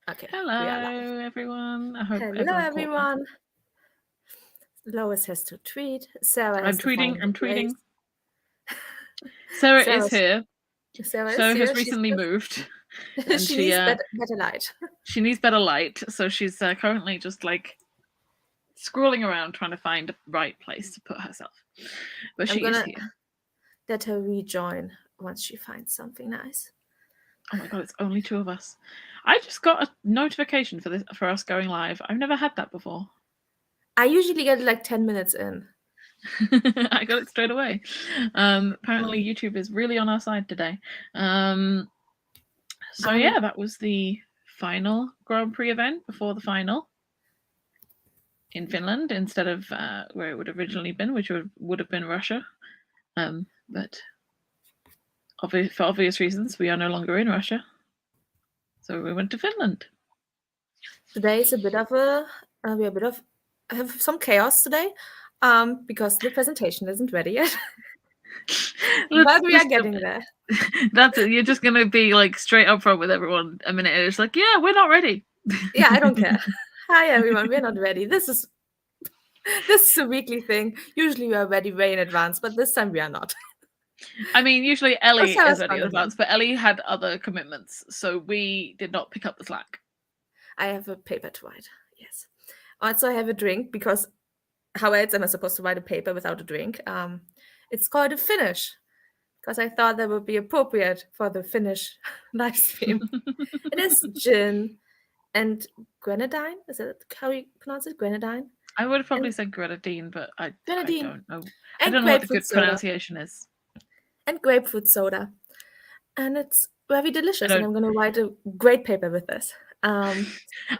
Okay. Hello, everyone. I hope Hello, everyone caught that. everyone. Lois has to tweet. Sarah I'm has to tweeting. find I'm the place. tweeting. Sarah is Sarah's, here. Sarah is Sarah has here. She's recently moved, and she needs better light. she needs better light. So she's currently just like scrolling around trying to find the right place to put herself. But I'm she is gonna here. let her rejoin once she finds something nice. Oh my god, it's only two of us. I just got a notification for us going live. I've never had that before. I usually get it like 10 minutes in. I got it straight away. Apparently YouTube is really on our side today. So yeah, that was the final Grand Prix event before the final in Finland instead of where it would have originally been, which would have been Russia. But for obvious reasons, we are no longer in Russia, so we went to Finland. Today is I have some chaos today, because the presentation isn't ready yet. But we are getting there. That's it. You're just gonna be like straight up front with everyone a minute. It's like, yeah, we're not ready. Yeah, I don't care. Hi everyone, we're not ready. This is a weekly thing. Usually we are ready way in advance, but this time we are not. I mean, usually Elli is ready in advance, but Elli had other commitments, so we did not pick up the slack. I have a paper to write. Yes. Also, I have a drink because how else am I supposed to write a paper without a drink? It's called a finish because I thought that would be appropriate for the Finnish live stream. It is gin and grenadine. Is that how you pronounce it? Grenadine? I would have probably said grenadine, but I don't know. I don't know what the good pronunciation is. And grapefruit soda. And it's very delicious, and I'm going to write a great paper with this. I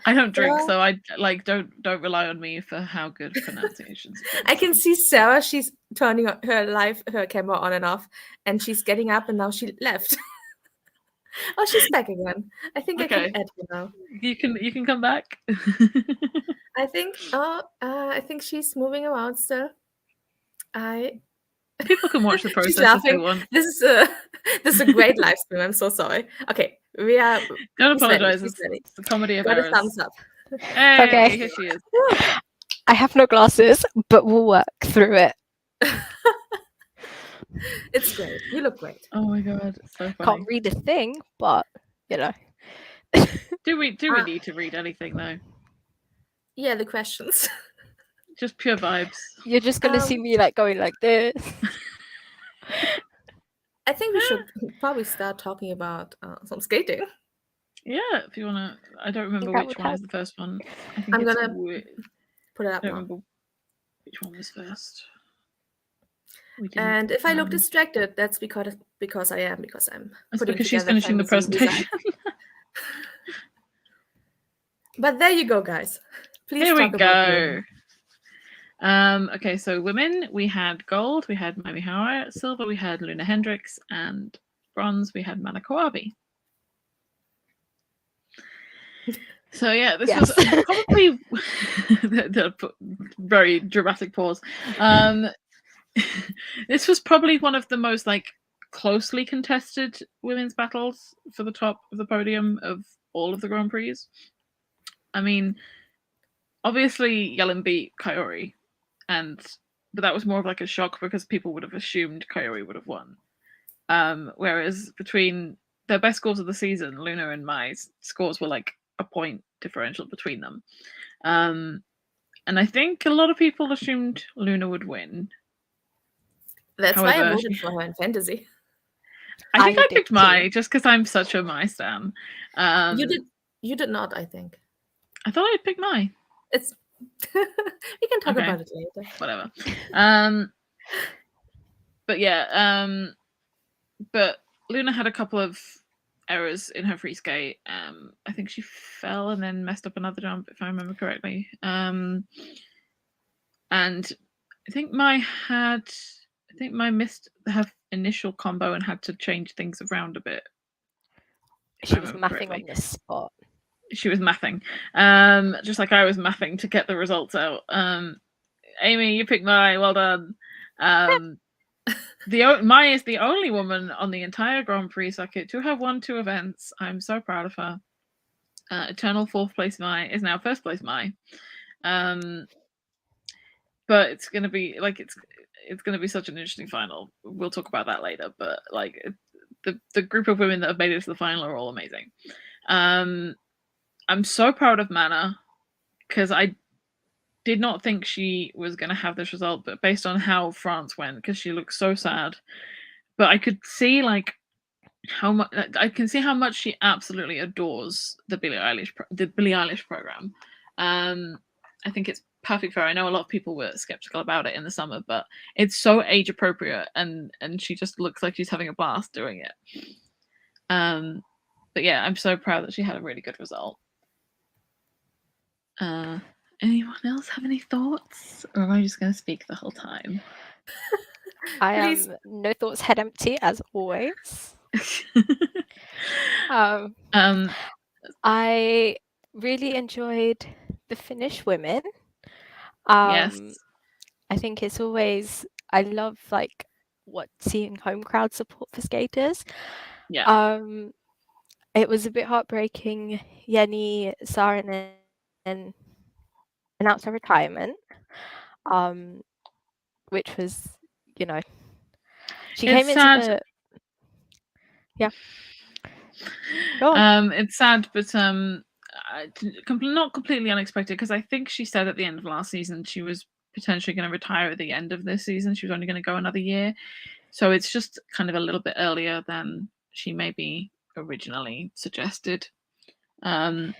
don't drink, so I don't rely on me for how good pronunciations. I can see Sarah. She's turning her camera on and off, and she's getting up, and now she left. Oh, she's back again. I think I can add her now. You can come back. I think she's moving around still. People can watch the process. She's laughing. If they want. This is a great live stream. I'm so sorry. Okay, we are. Don't apologize. It's the comedy of errors. A thumbs up. Hey, okay. Here she is. I have no glasses, but we'll work through it. It's great. You look great. Oh my god, it's so funny. Can't read a thing, but you know. Do we need to read anything though? Yeah, the questions. Just pure vibes. You're just gonna see me like going like this. I think we should probably start talking about some skating. Yeah, if you wanna. I don't remember which one is the first one. I'm gonna put it up I don't now. remember which one was first. And if I look distracted, that's because I'm. That's because she's finishing the presentation. But there you go, guys. Please. Here we go. Okay, so women, we had gold, we had Mimi Hauer, silver, we had Luna Hendricks, and bronze, we had Mana Kawabe. So yeah, this was probably the very dramatic pause. This was probably one of the most like closely contested women's battles for the top of the podium of all of the Grand Prix. I mean, obviously Yellen beat Kaori, but that was more of like a shock because people would have assumed Kaori would have won. Whereas between their best scores of the season, Luna and my scores were like a point differential between them. And I think a lot of people assumed Luna would win. That's why I voted for her in fantasy. I think I picked Mai just because I'm such a Mai stan. You did not, I think. I thought I'd pick Mai. It's we can talk about it later. Whatever. But yeah, but Luna had a couple of errors in her free skate. I think she fell and then messed up another jump, if I remember correctly. And I think Mai missed her initial combo and had to change things around a bit. She was mathing on the spot. She was mathing, just like I was mathing to get the results out. Amy, you picked Mai. Well done. Mai is the only woman on the entire Grand Prix circuit to have won 2 events. I'm so proud of her. Eternal fourth place Mai is now first place Mai. But it's gonna be like it's gonna be such an interesting final. We'll talk about that later. But like the group of women that have made it to the final are all amazing. I'm so proud of Mana because I did not think she was going to have this result, but based on how France went, because she looked so sad. But I could see like how much I can see how much she absolutely adores the Billie Eilish program. I think it's perfect for her. I know a lot of people were skeptical about it in the summer, but it's so age appropriate, and she just looks like she's having a blast doing it. But yeah, I'm so proud that she had a really good result. Anyone else have any thoughts, or am I just going to speak the whole time? I am Please. no thoughts, head empty as always. I really enjoyed the Finnish women. Yes. I think it's always, I love like seeing home crowd support for skaters. Yeah. It was a bit heartbreaking. Jenny Saarinen announced her retirement, which was, she came into the. Yeah. Go on. It's sad, but not completely unexpected, because I think she said at the end of last season she was potentially going to retire at the end of this season. She was only going to go another year, so it's just kind of a little bit earlier than she maybe originally suggested. And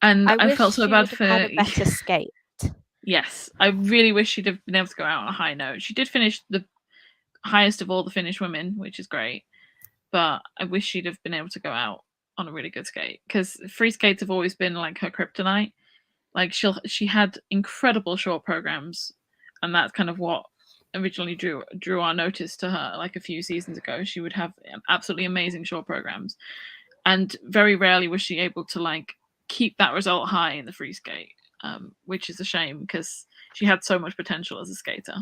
I felt so bad for had a better skate. Yes, I really wish she'd have been able to go out on a high note. She did finish the highest of all the Finnish women, which is great, but I wish she'd have been able to go out on a really good skate, because free skates have always been like her kryptonite. Like she had incredible short programs, and that's kind of what originally drew our notice to her. Like a few seasons ago, she would have absolutely amazing short programs, and very rarely was she able to like keep that result high in the free skate, which is a shame because she had so much potential as a skater.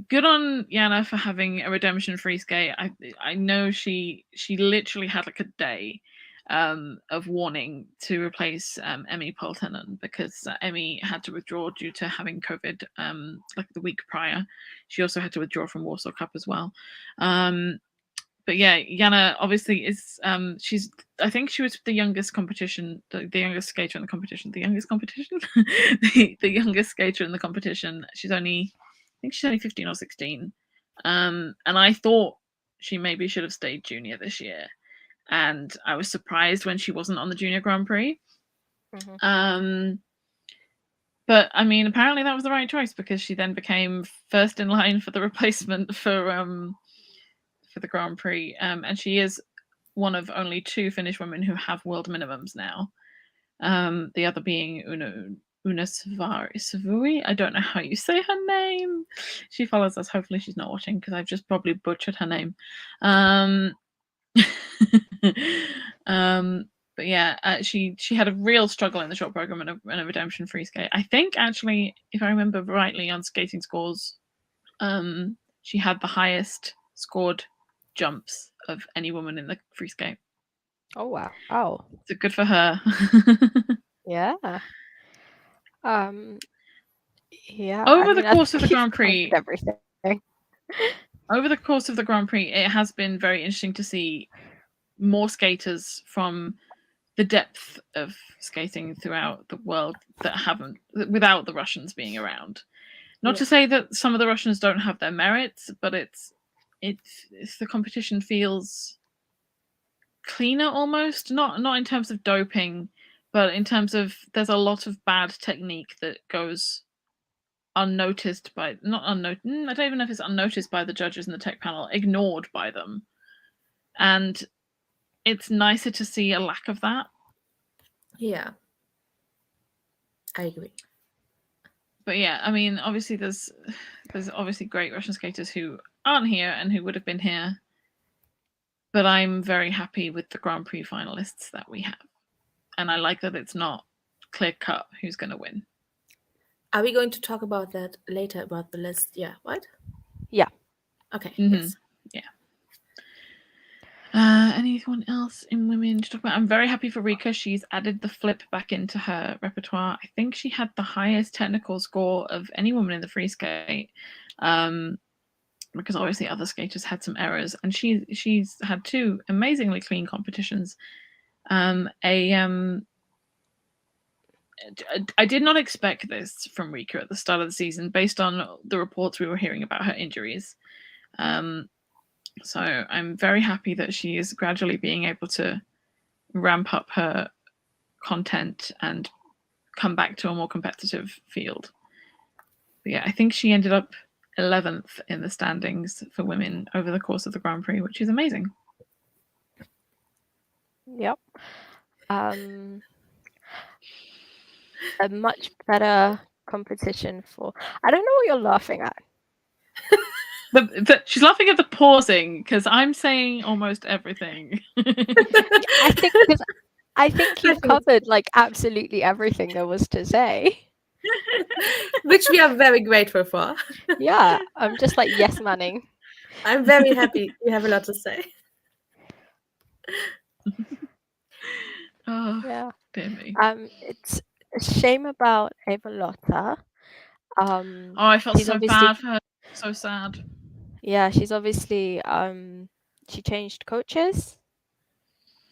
Good on Yana for having a redemption free skate. I know she literally had like a day of warning to replace Emmy Poltenon, because Emmy had to withdraw due to having COVID like the week prior. She also had to withdraw from Warsaw Cup as well. But yeah, Yana obviously is she's, I think she was the youngest competition, the youngest skater in the competition. The youngest competition? the youngest skater in the competition. She's only, I think she's only 15 or 16. And I thought she maybe should have stayed junior this year. And I was surprised when she wasn't on the Junior Grand Prix. Mm-hmm. But I mean, apparently that was the right choice, because she then became first in line for the replacement for the Grand Prix. And she is one of only 2 Finnish women who have world minimums now. The other being Una Savui. I don't know how you say her name. She follows us. Hopefully she's not watching, because I've just probably butchered her name. But yeah, she had a real struggle in the short program and a redemption free skate. I think actually, if I remember rightly on Skating Scores, she had the highest scored jumps of any woman in the free skate. Oh wow! Oh, so good for her. Yeah. Yeah. Over the course of the Grand Prix, everything. Over the course of the Grand Prix, it has been very interesting to see more skaters from the depth of skating throughout the world that haven't, without the Russians being around. Not to say that some of the Russians don't have their merits, but it's the competition feels cleaner almost. Not in terms of doping, but in terms of there's a lot of bad technique that goes unnoticed by, not unnoticed, I don't even know if it's unnoticed by the judges in the tech panel, ignored by them. And it's nicer to see a lack of that. Yeah, I agree. But yeah, I mean, obviously there's obviously great Russian skaters who aren't here and who would have been here. But I'm very happy with the Grand Prix finalists that we have. And I like that it's not clear cut who's going to win. Are we going to talk about that later, about the list? Yeah, right? Yeah. Okay, Mm-hmm. yes. Yeah. Anyone else in women to talk about? I'm very happy for Rika. She's added the flip back into her repertoire. I think she had the highest technical score of any woman in the free skate, because obviously other skaters had some errors, and she's had 2 amazingly clean competitions. I did not expect this from Rika at the start of the season, based on the reports we were hearing about her injuries. So I'm very happy that she is gradually being able to ramp up her content and come back to a more competitive field. But yeah, I think she ended up 11th in the standings for women over the course of the Grand Prix, which is amazing. Yep. A much better competition for. I don't know what you're laughing at. She's laughing at the pausing because I'm saying almost everything. I think you've covered like absolutely everything there was to say. Which we are very grateful for. Yeah, I'm just like yes manning. I'm very happy you have a lot to say. Oh, yeah. Dear me. It's a shame about Evalotta. I felt so bad for her. So sad. Yeah, she's obviously she changed coaches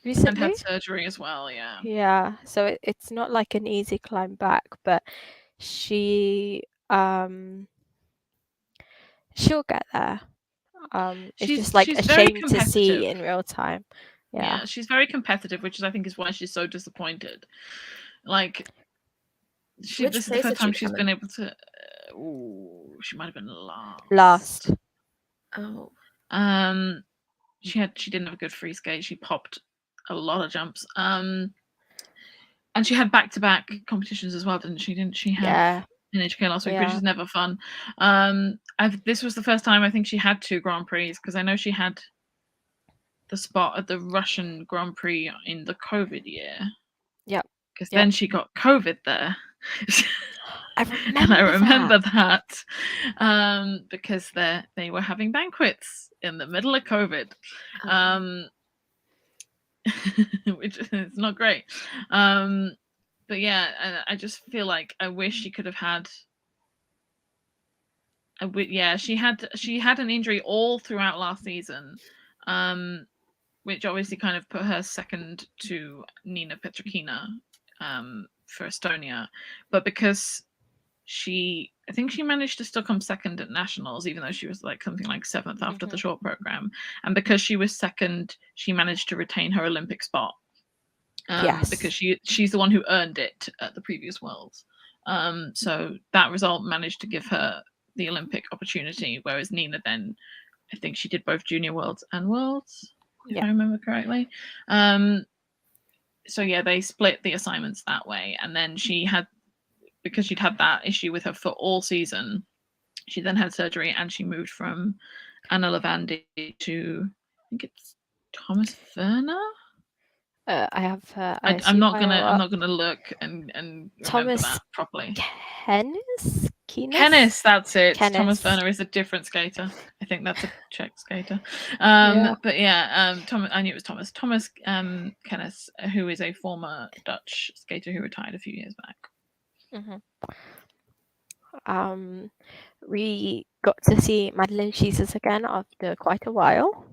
recently. And had surgery as well, yeah. Yeah, so it's not like an easy climb back, but she'll get there. It's just like a shame to see in real time. Yeah, she's very competitive, which I think is why she's so disappointed. Like, this is the first time she's been able to. She might have been last. Oh. She didn't have a good free skate. She popped a lot of jumps. And she had back-to-back competitions as well, didn't she? Didn't she have in HK last week, which is never fun. This was the first time I think she had 2 Grand Prix, because I know she had the spot at the Russian Grand Prix in the COVID year. Yep. Because then she got COVID there. I remember that. Because they were having banquets in the middle of COVID. Which is not great. But yeah, I just feel like I wish she could have had. She had an injury all throughout last season, which obviously kind of put her second to Nina Petrakina for Estonia, but because I think she managed to still come second at nationals, even though she was like something like 7th after the short program, and because she was second, she managed to retain her Olympic spot. Because she's the one who earned it at the previous Worlds. So that result managed to give her the Olympic opportunity, whereas Nina then, I think she did both Junior Worlds and Worlds, if I remember correctly. So yeah, they split the assignments that way, and then because she'd had that issue with her foot all season, she then had surgery, and she moved from Anna Lavandi to, I think it's Thomas Werner. I have. I'm not gonna look and remember that properly. Kennis, that's it. Kennis. Thomas Werner is a different skater. I think that's a Czech skater. But yeah, I knew it was Thomas. Thomas Kennis, who is a former Dutch skater who retired a few years back. We got to see Madeleine Schieses again after quite a while.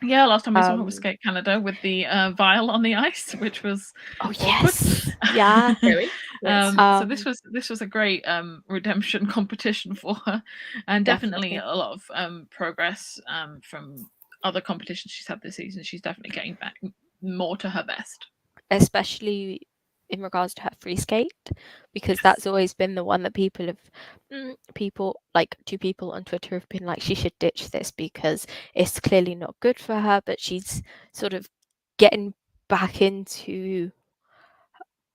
Yeah, last time we saw her was Skate Canada with the vial on the ice, which was yes, yeah. So this was a great redemption competition for her, and definitely a lot of progress from other competitions she's had this season. She's definitely getting back more to her best, especially in regards to her free skate, because that's always been the one that two people on Twitter have been like, she should ditch this because it's clearly not good for her, but she's sort of getting back into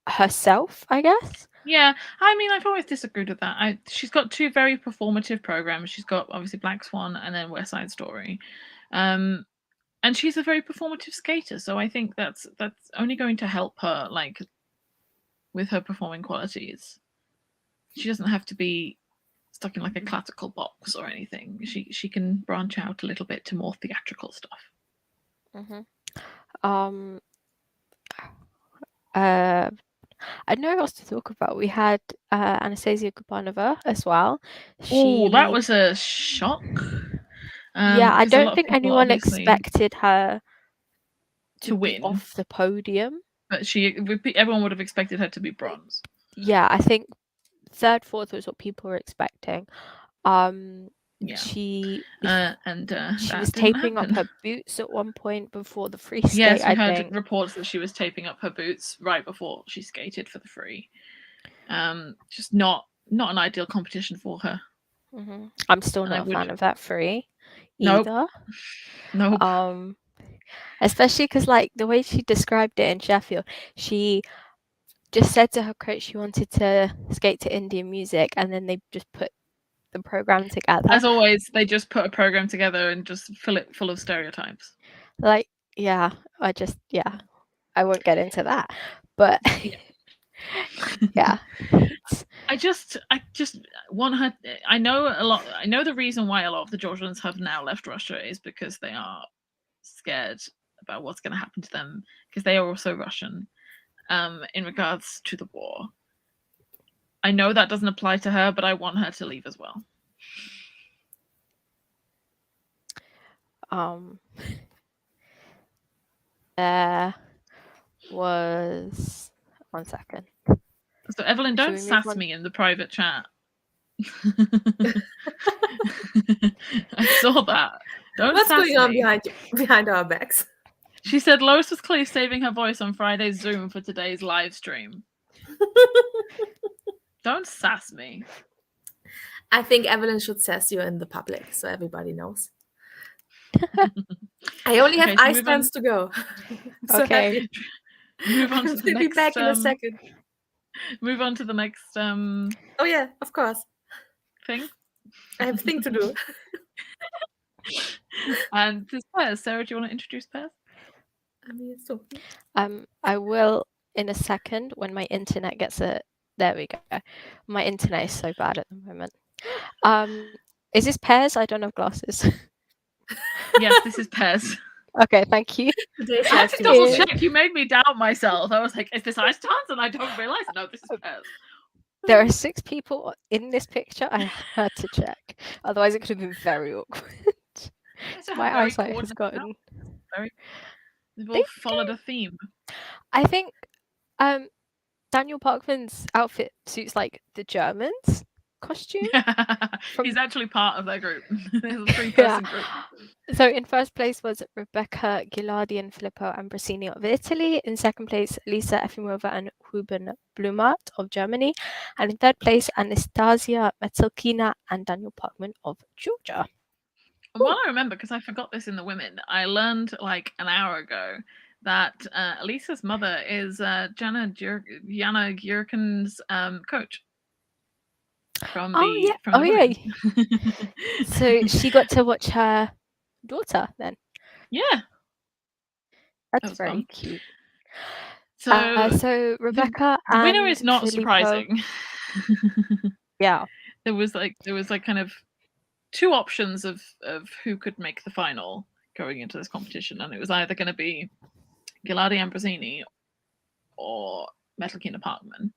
herself, I guess. Yeah, I mean, I've always disagreed with that. She's got 2 very performative programs. She's got obviously Black Swan and then West Side Story, and she's a very performative skater. So I think that's only going to help her, like, with her performing qualities. She doesn't have to be stuck in like a classical box or anything. She can branch out a little bit to more theatrical stuff. Um, I know what else to talk about. We had Anastasia Kupanova as well. Oh, that She, was a shock. yeah, I because a lot don't of think people anyone obviously expected her to to be win, off the podium. but everyone would have expected her to be bronze. Yeah, I think third, fourth was what people were expecting. Yeah. She And she that was didn't taping up happen. her boots at one point before the free skate. Yes, we I heard think. reports that she was taping up her boots right before she skated for the free. Just not an ideal competition for her. I'm still And I not a would- fan of that free Nope. either. Nope. Especially because like the way she described it in Sheffield, she just said to her coach she wanted to skate to Indian music, and then they just put the program together. As always, they just put a program together and just fill it full of stereotypes. Like, yeah, I won't get into that, but yeah. I just want her. I know a lot. I know the reason why a lot of the Georgians have now left Russia is because they are scared about what's going to happen to them, because they are also Russian. In regards to the war, I know that doesn't apply to her, but I want her to leave as well. There was 1 second. So Evelyn, don't sass me in the private chat. I saw that. What's going on behind our backs? She said Lois was clearly saving her voice on Friday's Zoom for today's live stream. Don't sass me. I think Evelyn should sass you in the public so everybody knows. I only have ice dance to go. Okay. Move on to the next. Be back in a second. Move on to the next. Oh yeah, of course. Thing. I have a thing to do. And this Pairs. Sarah, do you want to introduce Pairs? I will in a second when my internet gets it. There we go. My internet is so bad at the moment. Is this Pairs? I don't have glasses. Yes, this is Pairs. Okay, thank you. I had to double check. You made me doubt myself. I was like, is this Ice Dance? And I don't realize. No, this is Pairs. There are 6 people in this picture. I had to check. Otherwise, it could have been very awkward. My eyesight has gotten... They've all followed a theme. I think Daniel Parkman's outfit suits like the Germans' costume. He's actually part of their group. There's a 3-person group. So in first place was Rebecca Gilardi and Filippo Ambrosini of Italy. In second place, Lisa Efimova and Ruben Blumart of Germany. And in third place, Anastasia Metzelkina and Daniel Parkman of Georgia. Well, I remember, because I forgot this in the women, I learned like an hour ago that Lisa's mother is Jana Gyurkin's coach. From the yeah. So she got to watch her daughter then. Yeah, that's very cute. So Rebecca the winner and is not Filippo... surprising. Yeah, there was like kind of 2 options of who could make the final going into this competition, and it was either going to be Gilardi Ambrosini or Metlkina Parkman,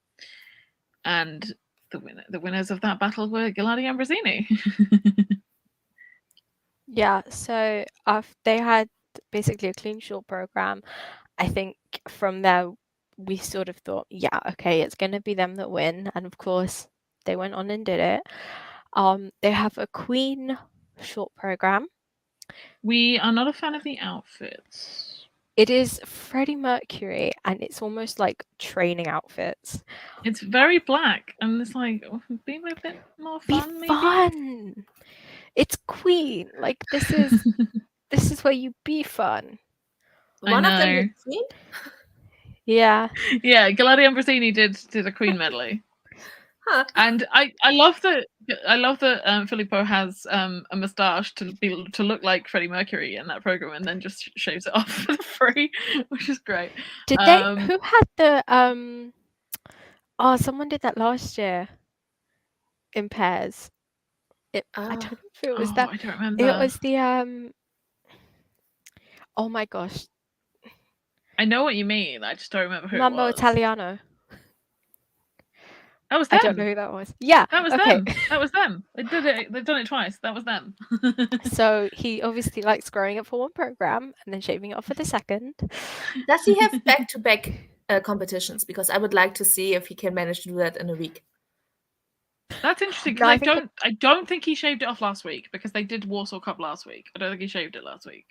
and the winners of that battle were Gilardi Ambrosini. Yeah, so they had basically a clean short program. I think from there we sort of thought, yeah, okay, it's going to be them that win, and of course they went on and did it. They have a queen short program. We are not a fan of the outfits. It is Freddie Mercury, and it's almost like training outfits. It's very black, and it's like, be a bit more fun, maybe? Fun! It's Queen. Like, this is where you be fun. One of them is Queen? Yeah. Yeah, Gilardi Ambrosini did a Queen medley. Huh. And I love that Filippo has a moustache to look like Freddie Mercury in that program, and then just shaves it off for free, which is great. Did they? Who had the Oh, someone did that last year in Pairs. I don't know if it was that. I don't remember. It was the Oh my gosh. I know what you mean. I just don't remember who Mambo it was. Italiano. That was them. I don't know who that was. Yeah, That was okay. them. That was them. They did it. They've done it twice. That was them. So he obviously likes growing it for one program and then shaving it off for the second. Does he have back-to-back competitions? Because I would like to see if he can manage to do that in a week. That's interesting No, because I don't think he shaved it off last week because they did Warsaw Cup last week. I don't think he shaved it last week.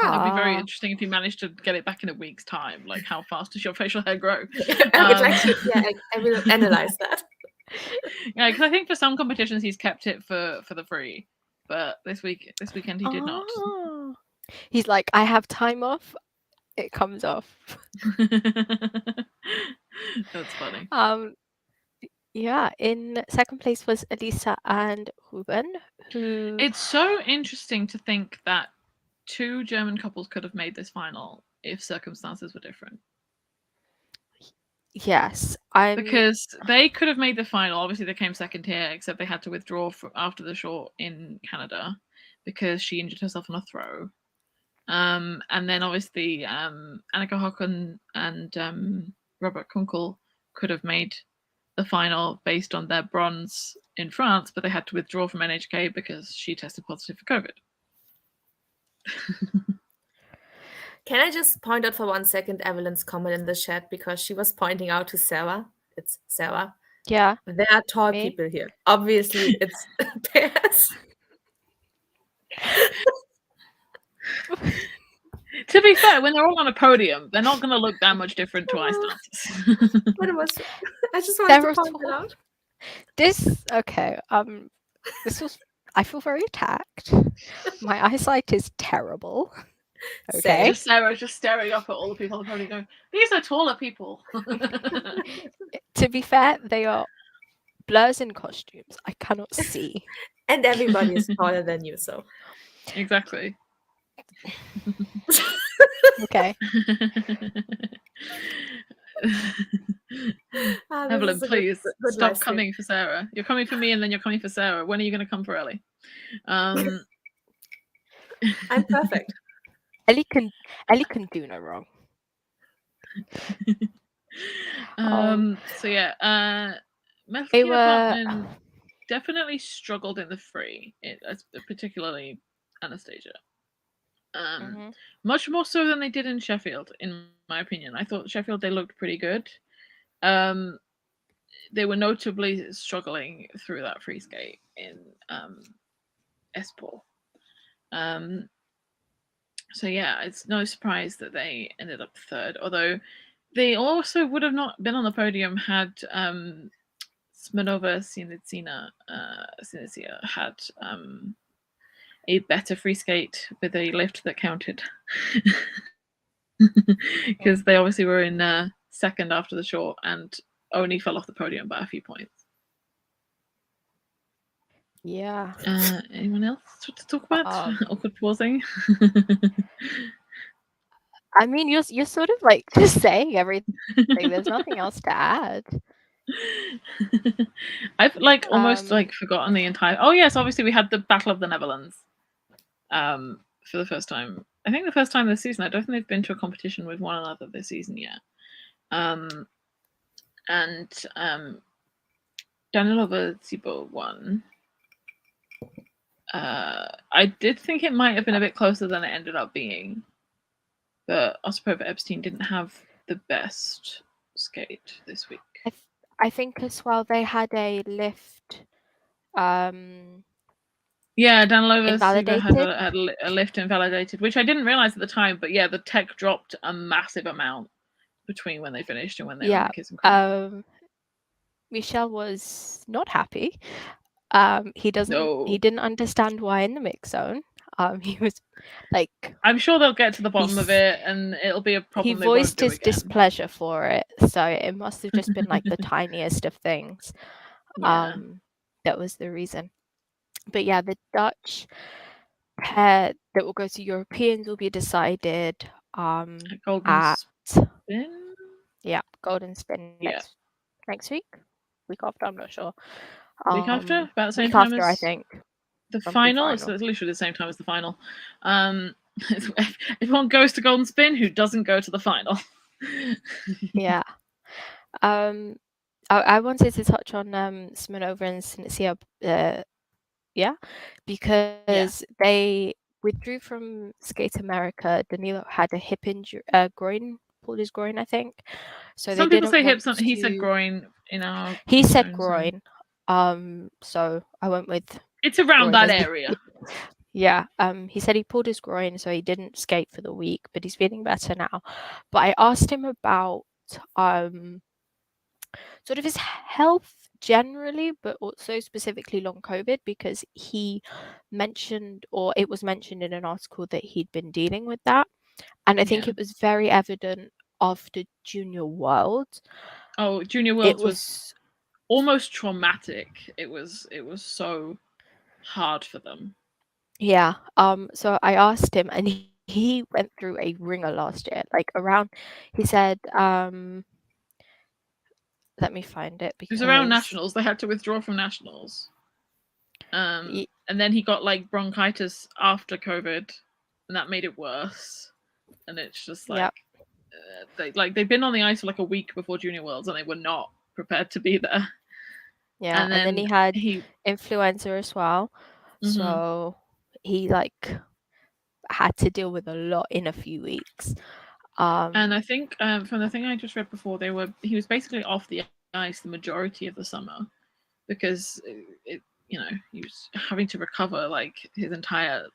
It'd be very interesting if he managed to get it back in a week's time. Like, how fast does your facial hair grow? I would like to. Yeah, I will analyze that. Yeah, because I think for some competitions he's kept it for the free, but this weekend he did not. Oh. He's like, I have time off. It comes off. That's funny. Yeah, in second place was Elisa and Ruben, who It's so interesting to think that 2 German couples could have made this final if circumstances were different. yes, Because they could have made the final. Obviously, they came second here, except they had to withdraw after the short in Canada because she injured herself on a throw. And then obviously Annika Håkon and Robert Kunkel could have made the final based on their bronze in France, but they had to withdraw from NHK because she tested positive for COVID. Can I just point out for 1 second Evelyn's comment in the chat because she was pointing out to Sarah. It's Sarah. yeah. There are tall Me? people here. Obviously, it's pairs. To be fair, when they're all on a podium, they're not going to look that much different to ice dancers. But it was. I just wanted There to was point it out. This okay. This was. I feel very attacked. My eyesight is terrible. Okay. Just Sarah just staring up at all the people on the podium going, these are taller people. To be fair, they are blurs in costumes. I cannot see. And everybody is taller than you, so. Exactly. Okay. Evelyn, please good stop live stream. coming for Sarah. You're coming for me and then you're coming for Sarah. When are you going to come for Ellie? I'm perfect. Ellie can do no wrong. So yeah, Metal They Gear were- Platinum definitely struggled in the free, particularly Anastasia. Mhm. Much more so than they did in Sheffield, in my opinion. I thought Sheffield they looked pretty good. They were notably struggling through that free skate in Espoo. So yeah, it's no surprise that they ended up third. Although they also would have not been on the podium had Smirnova Sinisia had a better free skate with a lift that counted. Because they obviously were in second after the short and only fell off the podium by a few points. Yeah. Anyone else to talk about? Awkward pausing. I mean, you're sort of like just saying everything. There's nothing else to add. I've like almost like forgotten the entire. Oh yes, obviously we had the Battle of the Netherlands. For the first time, I think the first time this season. I don't think they've been to a competition with one another this season yet. And Danilova Zibo won. I did think it might have been a bit closer than it ended up being, but Osipova Epstein didn't have the best skate this week. I think as well they had a lift. Yeah, Danilova Zibo had Invalidated. a lift invalidated, which I didn't realize at the time. But yeah, the tech dropped a massive amount between when they finished and when they were on the kids and crew. Michel was not happy. He didn't understand why in the mix zone. He was like, I'm sure they'll get to the bottom of it, and it'll be a problem. He voiced his displeasure for it, so it must have just been like the tiniest of things. Yeah. That was the reason. But yeah, the Dutch pair that will go to Europeans will be decided Golden Spin. Yeah, Golden Spin next week after. I'm not sure. Week after, about the same week time after, as I think. The final. It's literally the same time as the final. Everyone goes to Golden Spin who doesn't go to the final. Yeah. I wanted to touch on Smirnova and Sinisia, because they withdrew from Skate America. Danilo had a hip injury, groin, pulled his groin, I think. So Some they people didn't say want hip. Some, he said to. groin in our. He said zone, so- groin. So I went with It's around groin that as the- area. Yeah. He said he pulled his groin, so he didn't skate for the week, but he's feeling better now. But I asked him about sort of his health generally, but also specifically long COVID, because he mentioned, or it was mentioned in an article, that he'd been dealing with that. And I think Yeah. it was very evident after Junior World. Oh, Junior It Worlds was was, almost traumatic. It was so hard for them. yeah. So I asked him, and he went through a ringer last year, like around, he said, let me find it, It because was around nationals. They had to withdraw from nationals. And then he got like bronchitis after COVID, and that made it worse. And it's just like, they've been on the ice for like a week before Junior Worlds, and they were not prepared to be there. Yeah, and then he had influenza as well. Mhm. So he like had to deal with a lot in a few weeks. And I think from the thing I just read before, he was basically off the ice the majority of the summer because he was having to recover like his entire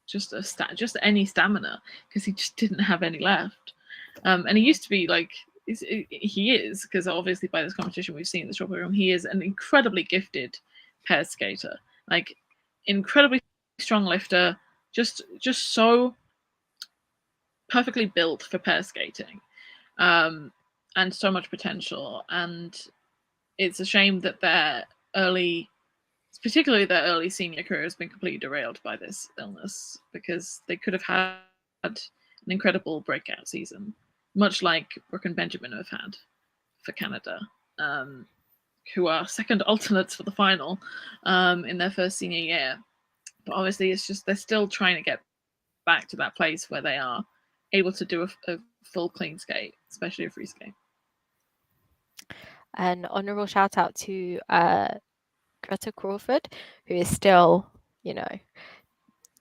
just any stamina because he just didn't have any left. And he used to be like he is, because obviously by this competition we've seen the short program, he is an incredibly gifted pair skater, like incredibly strong lifter, just so perfectly built for pair skating, and so much potential. And it's a shame that particularly their early senior career, has been completely derailed by this illness, because they could have had an incredible breakout season, much like Brooke and Benjamin have had for Canada, who are second alternates for the final in their first senior year. But obviously, it's just they're still trying to get back to that place where they are able to do a full clean skate, especially a free skate. An honorable shout out to Greta Crawford, who is still,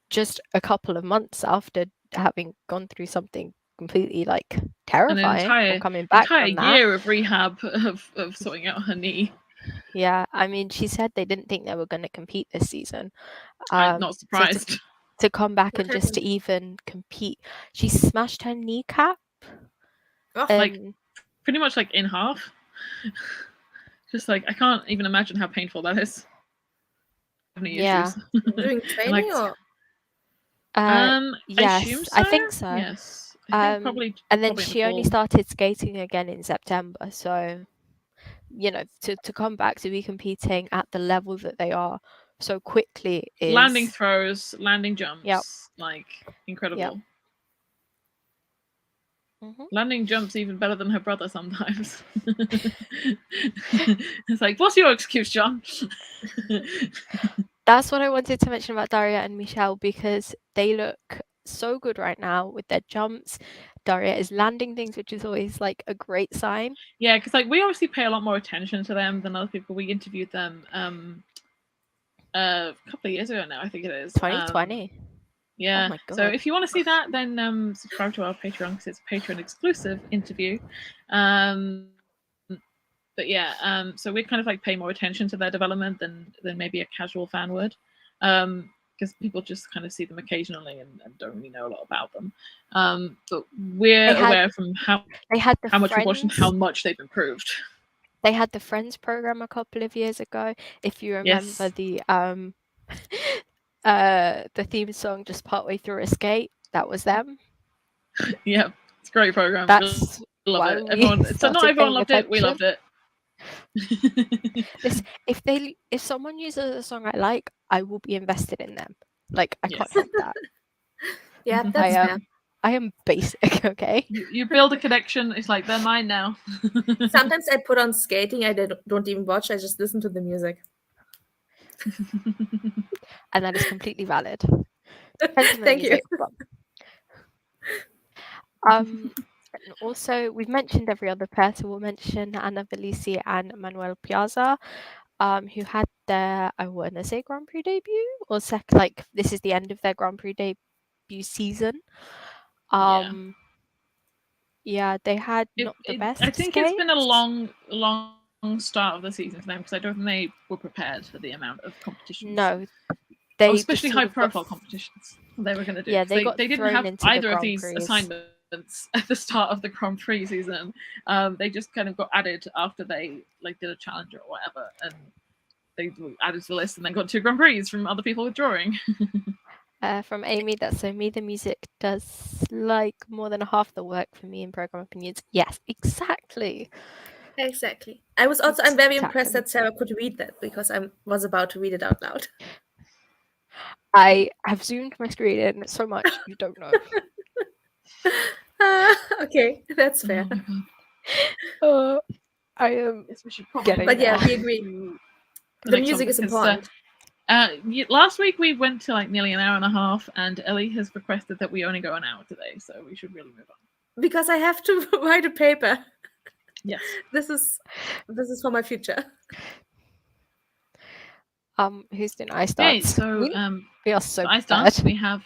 just a couple of months after having gone through something completely like terrifying, or coming back from that. Year of rehab of sorting out her knee. Yeah, I mean, she said they didn't think they were going to compete this season. I'm not surprised. So to come back and just to even compete, she smashed her kneecap. Like pretty much like in half. Just like I can't even imagine how painful that is. Yeah. Doing training or? Yes, I think so. Yes, I think probably. And then she only started skating again in September. So, to come back to be competing at the level that they are so quickly is landing throws, landing jumps, like incredible. Yep. Mm-hmm. Landing jumps even better than her brother sometimes. It's like, what's your excuse, John? That's what I wanted to mention about Daria and Michelle, because they look so good right now with their jumps. Daria is landing things, which is always like a great sign. Yeah, because like we obviously pay a lot more attention to them than other people. We interviewed them a couple of years ago now, I think it is. 2020. Yeah. Oh my God. So if you want to see that, then subscribe to our Patreon, because it's a Patreon exclusive interview. But yeah, so we kind of like pay more attention to their development than maybe a casual fan would, because people just kind of see them occasionally and don't really know a lot about them. But we're aware from how much we've watched and how much they've improved. They had the Friends program a couple of years ago. If you remember the theme song just partway through a skate, that was them. Yeah, it's a great program. That's love it. Everyone, so not everyone loved it. We loved it. If someone uses a song I like, I will be invested in them. Like I can't help that. Yeah, that's fair. I am basic, okay? You build a connection. It's like, they're mine now. Sometimes I put on skating. I don't even watch. I just listen to the music. And that is completely valid. Thank you. And also, we've mentioned every other pair, so we'll mention Anna Velisi and Manuel Piazza, who had their, I want to say, Grand Prix debut, or this is the end of their Grand Prix debut season. Yeah, they had not the best I think it's been a skates. long start of the season for them, because I don't think they were prepared for the amount of competitions. No, they especially just sort high of got profile competitions they were going to do. Yeah, they got they didn't thrown have into the either of Grand these Prix. assignments at the start of the Grand Prix season. They just kind of got added after they did a challenge or whatever, and they were added to the list and then got 2 Grand Prix from other people withdrawing. From Amy, that's so me. The music does like more than half the work for me in program opinions. Yes, exactly. Exactly. I'm very impressed that Sarah could read that, because I was about to read it out loud. I have zoomed my screen in so much you don't know. Okay, that's fair. I am getting But yeah, there. we agree. The music is important. Last week we went to like nearly an hour and a half, and Ellie has requested that we only go an hour today, so we should really move on. Because I have to write a paper. Yes. This is for my future. Who's doing ice dance? So we are so ice dance. We have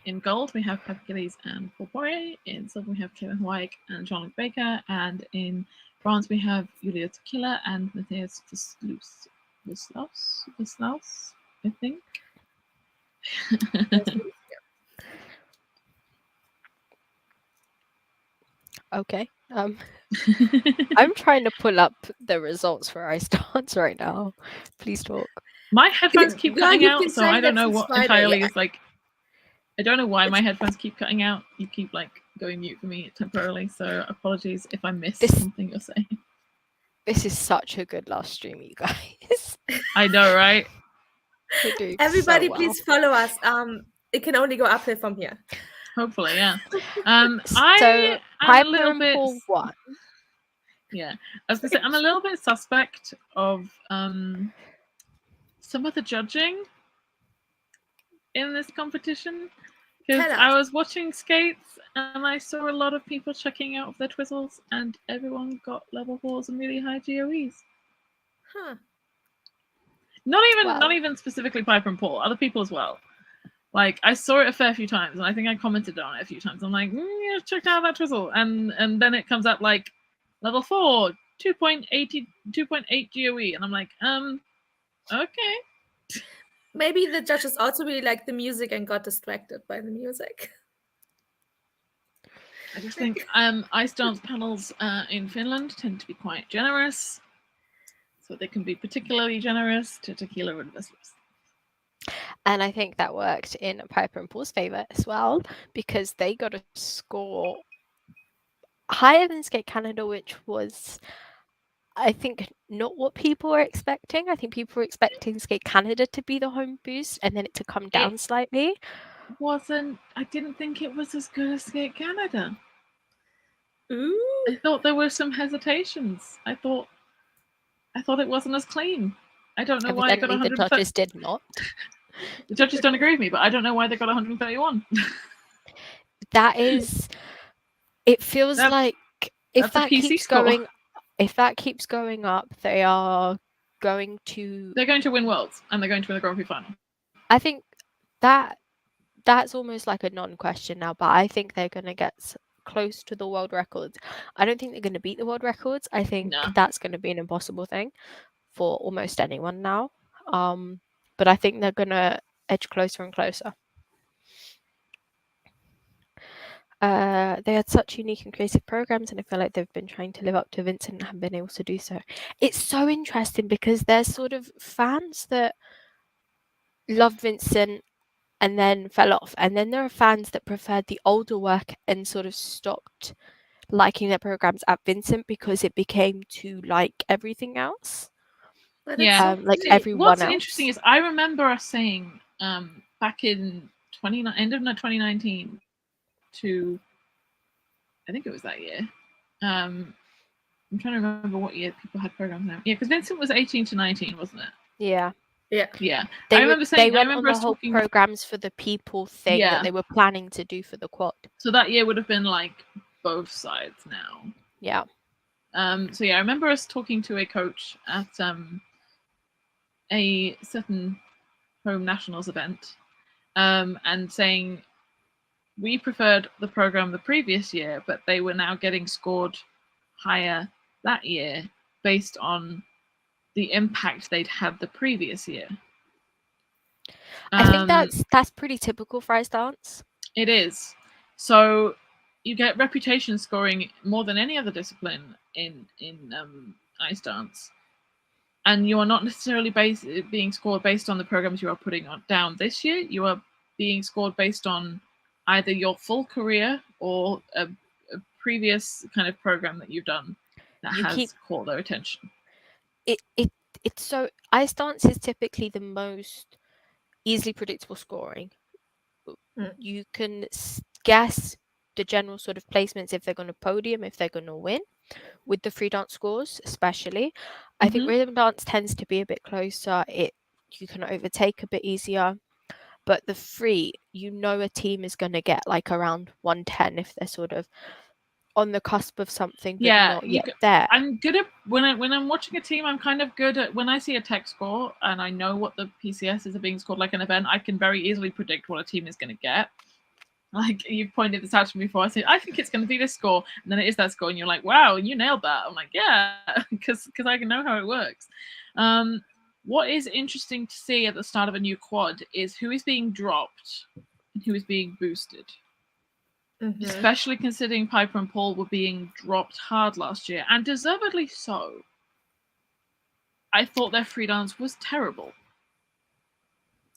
in gold we have Patrick Gillies and Paul Poirier. In silver we have Kevin White and Jean-Luc Baker, and in bronze we have Julia Tequila and Matthias Vislaus, I think. Okay. I'm trying to pull up the results for ice dance right now. Please talk. My headphones keep cutting out, so I don't know what entirely is like. I don't know why my headphones keep cutting out. You keep like going mute for me temporarily, so apologies if I miss something you're saying. This is such a good last stream, you guys. I know, right? Everybody, please follow us. It can only go uphill from here. Hopefully, yeah. So I'm a little bit. What? Yeah, I was gonna say I'm a little bit suspect of some of the judging in this competition, because I was watching skates and I saw a lot of people checking out of their twizzles, and everyone got level 4s and really high GOEs. Huh. Not even specifically Piper and Paul, other people as well. Like, I saw it a fair few times, and I think I commented on it a few times. I'm like, yeah, checked out that twizzle, and then it comes up like level 4, 2.8 GOE, and I'm like, okay. Maybe the judges also really liked the music and got distracted by the music. I just think ice dance panels in Finland tend to be quite generous, so they can be particularly generous to Tequila and Veslas. And I think that worked in Piper and Paul's favor as well, because they got a score higher than Skate Canada, which was, I think, not what people were expecting. I think people were expecting Skate Canada to be the home boost and then it to come down slightly. I didn't think it was as good as Skate Canada. Ooh. I thought there were some hesitations. I thought it wasn't as clean. I don't know why I got 130. The judges did not. The judges don't agree with me, but I don't know why they got 131. That is, it feels like if that keeps going, up, they are going to. They're going to win Worlds, and they're going to win the Grand Prix final. I think that's almost like a non-question now, but I think they're going to get close to the world records. I don't think they're going to beat the world records. I think that's going to be an impossible thing for almost anyone now. But I think they're going to edge closer and closer. They had such unique and creative programs, and I feel like they've been trying to live up to Vincent and have been able to do so. It's so interesting because there's sort of fans that love Vincent and then fell off, and then there are fans that preferred the older work and sort of stopped liking their programs at Vincent because it became too like everything else. Yeah, like everyone else. What's interesting is I remember us saying back in end of 2019 to, I think it was that year. I'm trying to remember what year people had programs now. Yeah, because Vincent was 18 to 19, wasn't it? Yeah. Yeah. I remember saying they went on the whole programs for the people thing that they were planning to do for the quad. So that year would have been like both sides now. Yeah. So yeah, I remember us talking to a coach at a certain home nationals event, and saying we preferred the program the previous year, but they were now getting scored higher that year based on the impact they'd had the previous year. I think that's pretty typical for ice dance. It is. So you get reputation scoring more than any other discipline in ice dance, and you are not necessarily being scored based on the programs you are putting down this year. You are being scored based on either your full career or a previous kind of program that you've done that has caught their attention. It's so ice dance is typically the most easily predictable scoring. You can guess the general sort of placements if they're going to podium, if they're going to win, with the free dance scores especially. I think rhythm dance tends to be a bit closer. You can overtake a bit easier, but the free, a team is going to get like around 110 if they're sort of on the cusp of something, but not yet there. I'm good at when I'm watching a team. I'm kind of good at when I see a tech score and I know what the PCSs are being scored like an event. I can very easily predict what a team is going to get. Like you've pointed this out to me before. I say I think it's going to be this score, and then it is that score, and you're like, "Wow, you nailed that." I'm like, "Yeah," because I can know how it works. What is interesting to see at the start of a new quad is who is being dropped and who is being boosted. Especially considering Piper and Paul were being dropped hard last year, and deservedly so. I thought their free dance was terrible.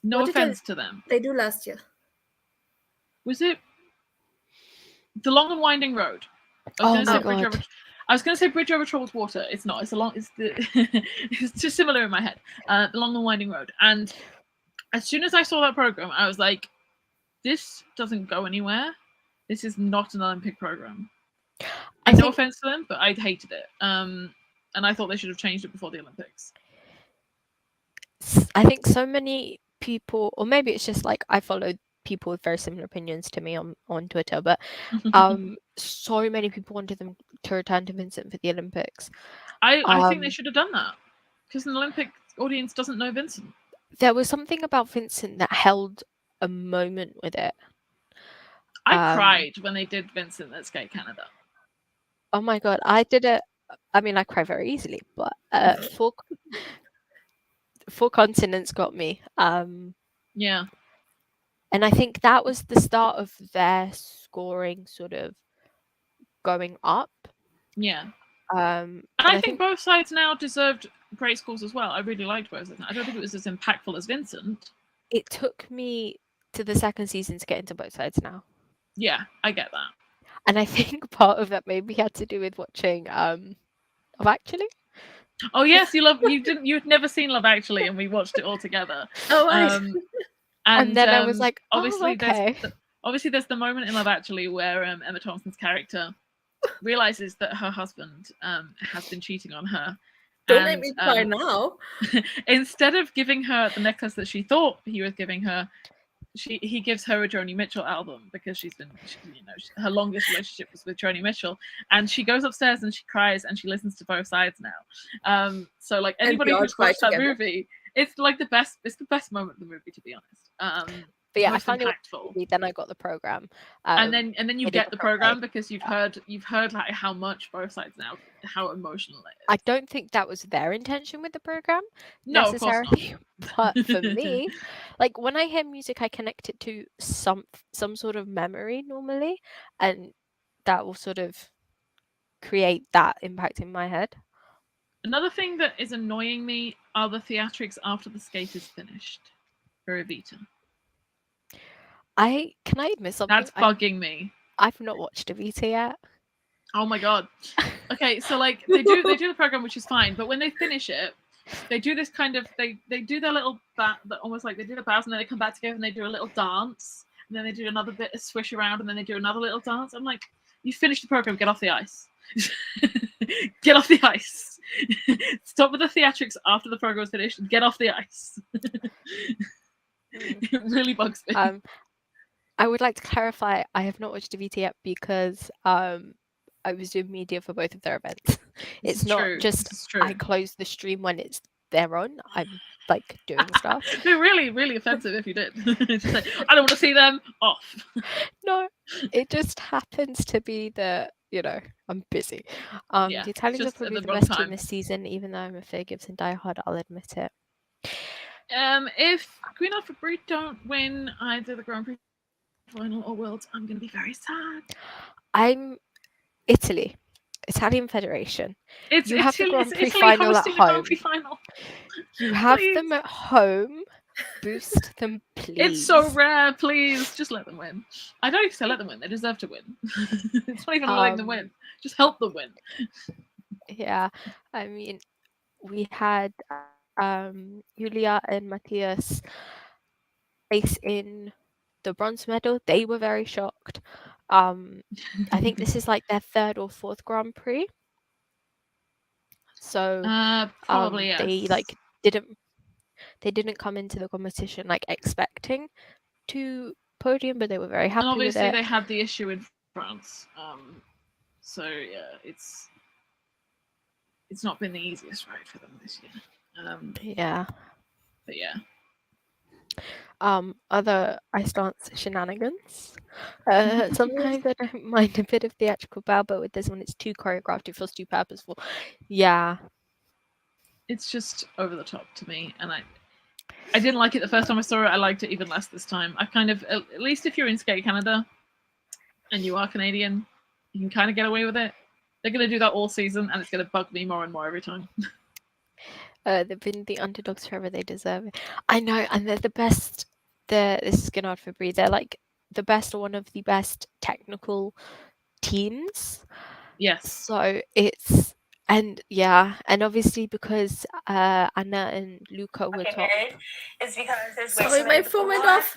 No offense to them. They do last year. Was it The Long and Winding Road? Oh my god! I was going to say Bridge Over Troubled Water. It's not. It's too similar in my head. The Long and Winding Road. And as soon as I saw that program, I was like, "This doesn't go anywhere. This is not an Olympic program." No offense to them, but I hated it. And I thought they should have changed it before the Olympics. I think so many people, or maybe it's just like I followed people with very similar opinions to me on Twitter, but so many people wanted them to return to Vincent for the Olympics. I think they should have done that because an Olympic audience doesn't know Vincent. There was something about Vincent that held a moment with it. I cried when they did Vincent at Skate Canada. Oh my god, I did it. I mean, I cry very easily, but Four Continents got me. Yeah. And I think that was the start of their scoring sort of going up. Yeah. And I think both sides now deserved great scores as well. I really liked both sides. I don't think it was as impactful as Vincent. It took me to the second season to get into both sides now. Yeah, I get that. And I think part of that maybe had to do with watching Love Actually. Oh yes, you'd never seen Love Actually, and we watched it all together. Oh right. And then I was like, obviously, okay. There's the moment in Love Actually where Emma Thompson's character realizes that her husband has been cheating on her. Don't make me cry now. Instead of giving her the necklace that she thought he was giving her, he gives her a Joni Mitchell album because her longest relationship was with Joni Mitchell, and she goes upstairs and she cries and she listens to both sides now. So like anybody who's watched that movie, it's like the best moment of the movie, to be honest. But yeah, I found it. Then I got the program, and then you get the program because you've heard like how much both sides now, how emotional it is. I don't think that was their intention with the program necessarily, but for me, like when I hear music, I connect it to some sort of memory normally, and that will sort of create that impact in my head. Another thing that is annoying me are the theatrics after the skate is finished for Evita. Can I admit something? That's bugging me. I've not watched Evita yet. Oh my god. Okay, so like they do the program, which is fine, but when they finish it, they do this kind of they do their little almost like they do the bows and then they come back together and they do a little dance and then they do another bit of swish around and then they do another little dance. I'm like, you finished the program, get off the ice. Get off the ice. Stop with the theatrics after the program is finished. Get off the ice. It really bugs me. I would like to clarify, I have not watched the VT yet because I was doing media for both of their events. This It's is not true. just This is true. I close the stream when it's their on. I'm like doing stuff. It'd be really, really offensive if you did. Just like, I don't want to see them off. No, it just happens to be that, you know, I'm busy. Yeah, The Italians are just at probably the the wrong best time. team this season, even though I'm a Fair Gibson diehard, I'll admit it. If Queen Prix don't win either the Grand Prix final or Worlds, I'm going to be very sad. I'm Italy, Italian Federation. It's You have the Italy, Grand it's Prix Italy final at hosting the Grand home. Prix final. You have Please. them at home. Boost them, please. It's so rare. Please, just let them win. I don't even say let them win. They deserve to win. It's not even letting them win. Just help them win. Yeah, I mean, we had Julia and Matthias race in the bronze medal. They were very shocked. I think this is like their third or fourth Grand Prix. So probably yes. They didn't come into the competition like expecting to podium, but they were very happy and with it. obviously they had the issue in France. So yeah, it's not been the easiest ride for them this year. Yeah. But yeah. Other ice dance shenanigans. Sometimes I don't mind a bit of theatrical bow, but with this one it's too choreographed, it feels too purposeful. Yeah. It's just over the top to me, and I didn't like it the first time I saw it. I liked it even less this time. I kind of, at least if you're in Skate Canada and you are Canadian, you can kind of get away with it. They're going to do that all season, and it's going to bug me more and more every time. They've been the underdogs forever. They deserve it. I know, and they're the best. This is Grand Prix. They're like the best or one of the best technical teams. Yes. So it's and obviously because Anna and Luca were top. It's because there's way my phone went off.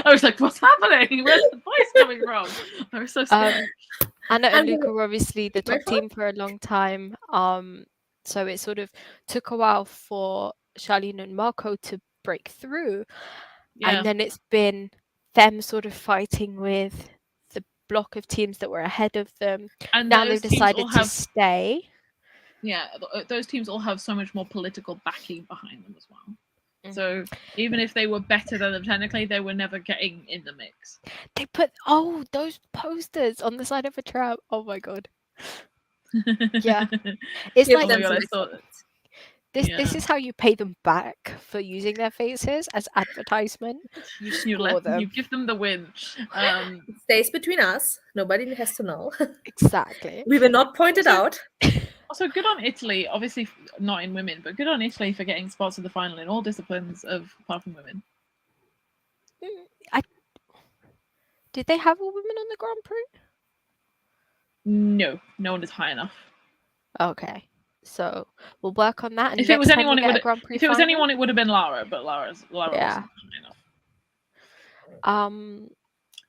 I was like, what's happening? Where's the voice coming from? I was so scared. Anna and Luca were obviously the top team for a long time. So it sort of took a while for Charlene and Marco to break through. Yeah. And then it's been them sort of fighting with the block of teams that were ahead of them. And now they've decided to stay. Yeah, those teams all have so much more political backing behind them as well. So even if they were better than them technically, they were never getting in the mix. They put those posters on the side of a tram. Oh my god. Yeah. It's like this is how you pay them back for using their faces as advertisement. You give them the win. It stays between us. Nobody has to know. Exactly. We were not pointed out. Also, good on Italy, obviously not in women, but good on Italy for getting spots in the final in all disciplines apart from women. Did they have a woman on the Grand Prix? No one is high enough. Okay, so we'll work on that. And if it was anyone, it would have been Lara, but Lara wasn't high enough.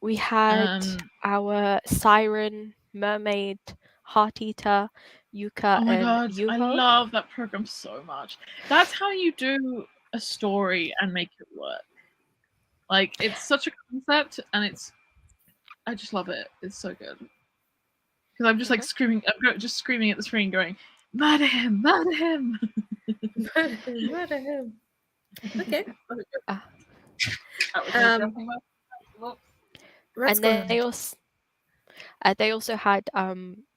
We had our Siren, Mermaid, Heart Eater, Yuka, oh my and god, Yuho. I love that program so much. That's how you do a story and make it work. Like, it's such a concept, and I just love it. It's so good. Because I'm just like screaming, I'm just screaming at the screen, going, "Murder him! Murder him! Murder him!" Okay. And then they also had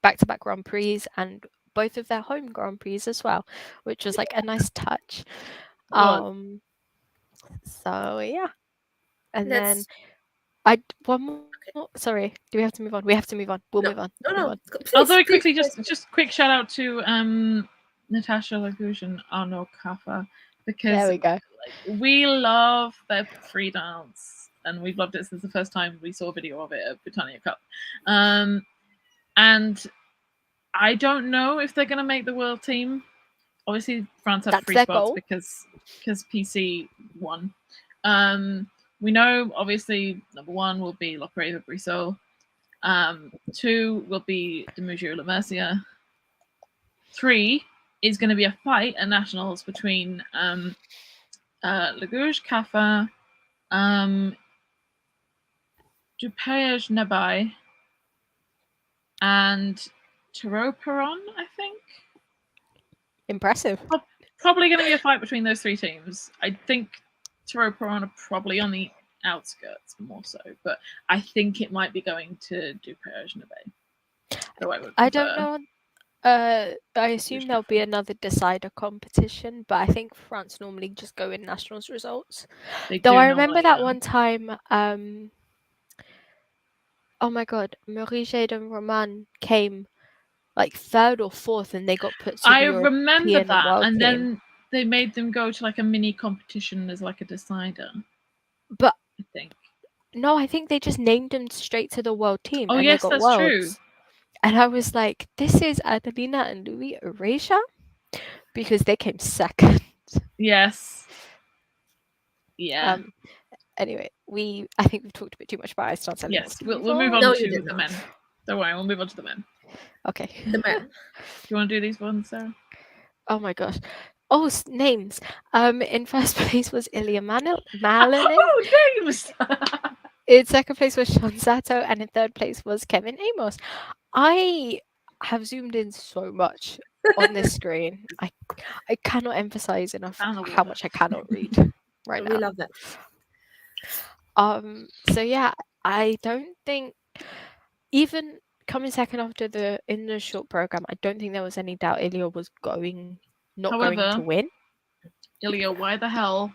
back-to-back Grand Prix and both of their home Grand Prix as well, which was like a nice touch. So yeah, and then one more. Sorry, do we have to move on? We have to move on. We'll move on. No. Please, very quickly, just quick shout out to Natasha Lagouche and Arnaud Kaffa, because there we go. We love their free dance, and we've loved it since the first time we saw a video of it at Britannia Cup. And I don't know if they're going to make the world team. Obviously, France have 3 spots because PC won. We know, obviously, number 1 will be Locreva Brissot. 2 will be Demuggio La Mercia. 3 is going to be a fight at nationals between Lagouche, Kaffa, Dupage Nabai and Taro Peron, I think. Impressive. Probably going to be a fight between those three teams. I think Taro Peron are probably on the outskirts more so, but I think it might be going to Dupage Nabai. Though I don't know. I assume there'll be another decider competition, but I think France normally just go in nationals results. Though I remember that one time, oh my god, Marie Jade Roman came like third or fourth, and they got put to the remember European that, World and team. then they made them go to like a mini competition as like a decider. But I think no, I think they just named them straight to the world team. Oh and yes, they got that's worlds. true. And I was like, this is Adelina and Louis Erasure? Because they came second. Yes. Yeah. Anyway, I think we've talked a bit too much about Iceland. Yes, we'll move on No, to you did the not. men. Don't worry, we'll move on to the men. Okay. The men. Do you want to do these ones, Sarah? Oh my gosh. Oh, names. In first place was Ilya Malinin. Oh, names! In second place was Sean Sato, and in third place was Kevin Amos. I have zoomed in so much on this screen. I cannot emphasize enough how much I cannot read right now. We love that. So yeah, I don't think even coming second after in the short program, I don't think there was any doubt Ilya was going to win. Ilya, why the hell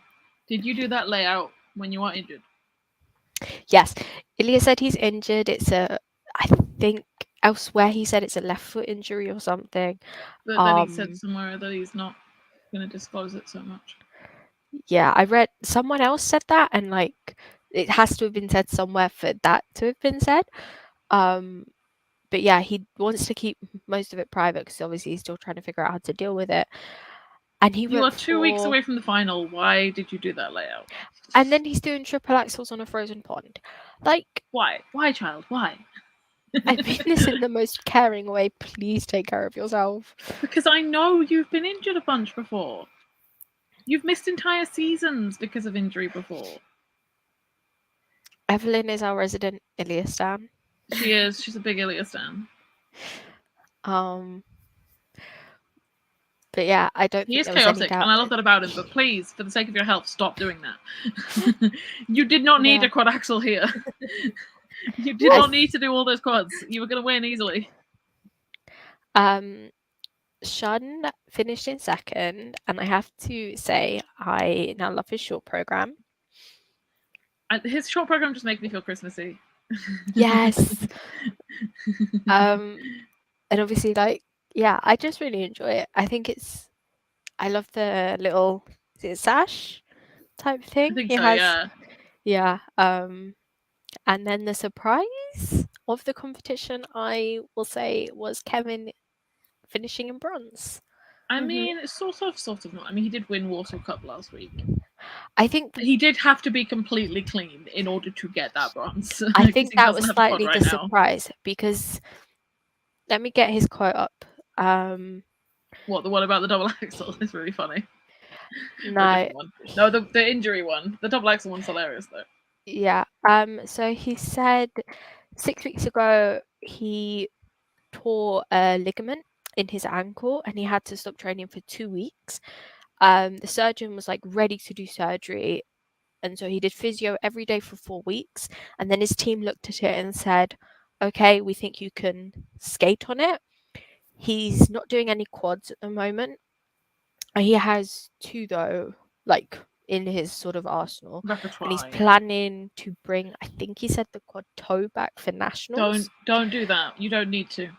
did you do that layout when you are injured? Yes, Ilya said he's injured. I think elsewhere he said it's a left foot injury or something. But then he said somewhere that he's not going to disclose it so much. Yeah, I read someone else said that, and like it has to have been said somewhere for that to have been said. But yeah, he wants to keep most of it private because obviously he's still trying to figure out how to deal with it. And you are 2 weeks away from the final. Why did you do that layout? And then he's doing triple axels on a frozen pond. Like, why? Why, child? Why? I mean this in the most caring way. Please take care of yourself. Because I know you've been injured a bunch before. You've missed entire seasons because of injury before. Evelyn is our resident Ilya stan. She is. She's a big Ilya stan. But yeah, I don't he think is chaotic, and I love that about him. But please, for the sake of your health, stop doing that. You did not need a quad axle here. You did not need to do all those quads. You were going to win easily. Shun finished in second, and I have to say I now love his short program. His short program just makes me feel Christmassy. Yes. And obviously, like, yeah, I just really enjoy it. I think I love the little sash type thing. I think so, yeah. Yeah. And then the surprise of the competition, I will say, was Kevin finishing in bronze. I mean, sort of not. I mean, he did win Warsaw Cup last week. I think he did have to be completely clean in order to get that bronze. I think that was slightly the surprise because let me get his quote up. What, the one about the double axel is really funny. No, the injury one. The double axel one's hilarious though. Yeah. So he said 6 weeks ago he tore a ligament in his ankle and he had to stop training for 2 weeks. The surgeon was like ready to do surgery, and so he did physio every day for 4 weeks, and then his team looked at it and said, okay, we think you can skate on it. He's not doing any quads at the moment. He has 2 though, like in his sort of arsenal. Repertoire, and he's planning to bring, I think he said, the quad toe back for nationals. Don't do that. You don't need to.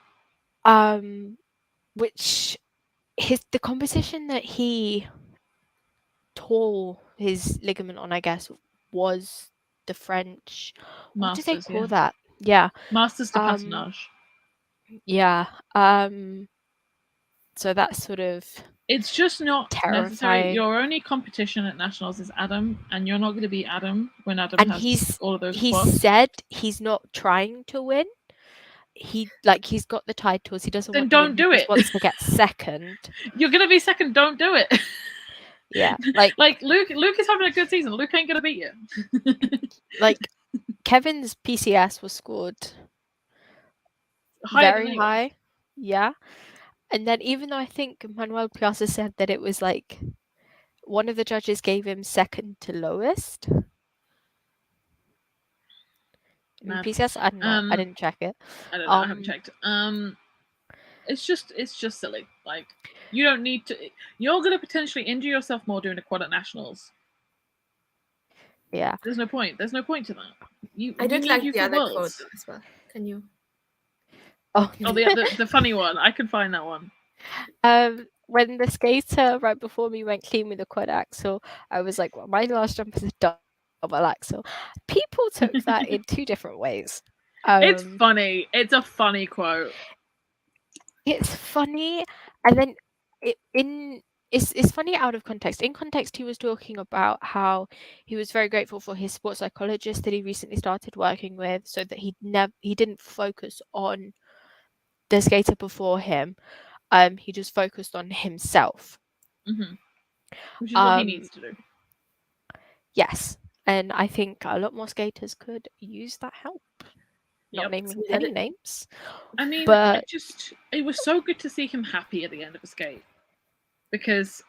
Which the competition that he tore his ligament on, I guess, was the French Masters, what do they call that? Yeah. Masters de Patinage. Yeah. So that's sort of it's just not terrifying. Necessary. Your only competition at nationals is Adam, and you're not going to beat Adam when Adam has all of those quads. He said he's not trying to win. He's got the titles. He doesn't. Then want don't to win. do He it. Just wants to get second. You're going to be second. Don't do it. Yeah, like Luke is having a good season. Luke ain't going to beat you. Like Kevin's PCS was scored Higher than very anyone. high. Yeah. And then even though I think Manuel Piazza said that it was like one of the judges gave him second to lowest. In Mad. PCS, I don't know. I didn't check it. I don't know. I haven't checked. It's just silly. Like, you don't need to. You're gonna potentially injure yourself more doing a quad at nationals. Yeah. There's no point. There's no point to that. I did need like you the for other quote Worlds. as well. Can you? Oh, Oh, the funny one. I can find that one. when the skater right before me went clean with the quad axel, I was like, well, my last jump is a double axel. People took that in two different ways. It's funny. It's a funny quote. It's funny, and then it's funny out of context. In context, he was talking about how he was very grateful for his sports psychologist that he recently started working with, so that he didn't focus on the skater before him. He just focused on himself. Mm-hmm. Which is what he needs to do. Yes, and I think a lot more skaters could use that help. Not Yep. naming any names. I mean, but it was so good to see him happy at the end of a skate, because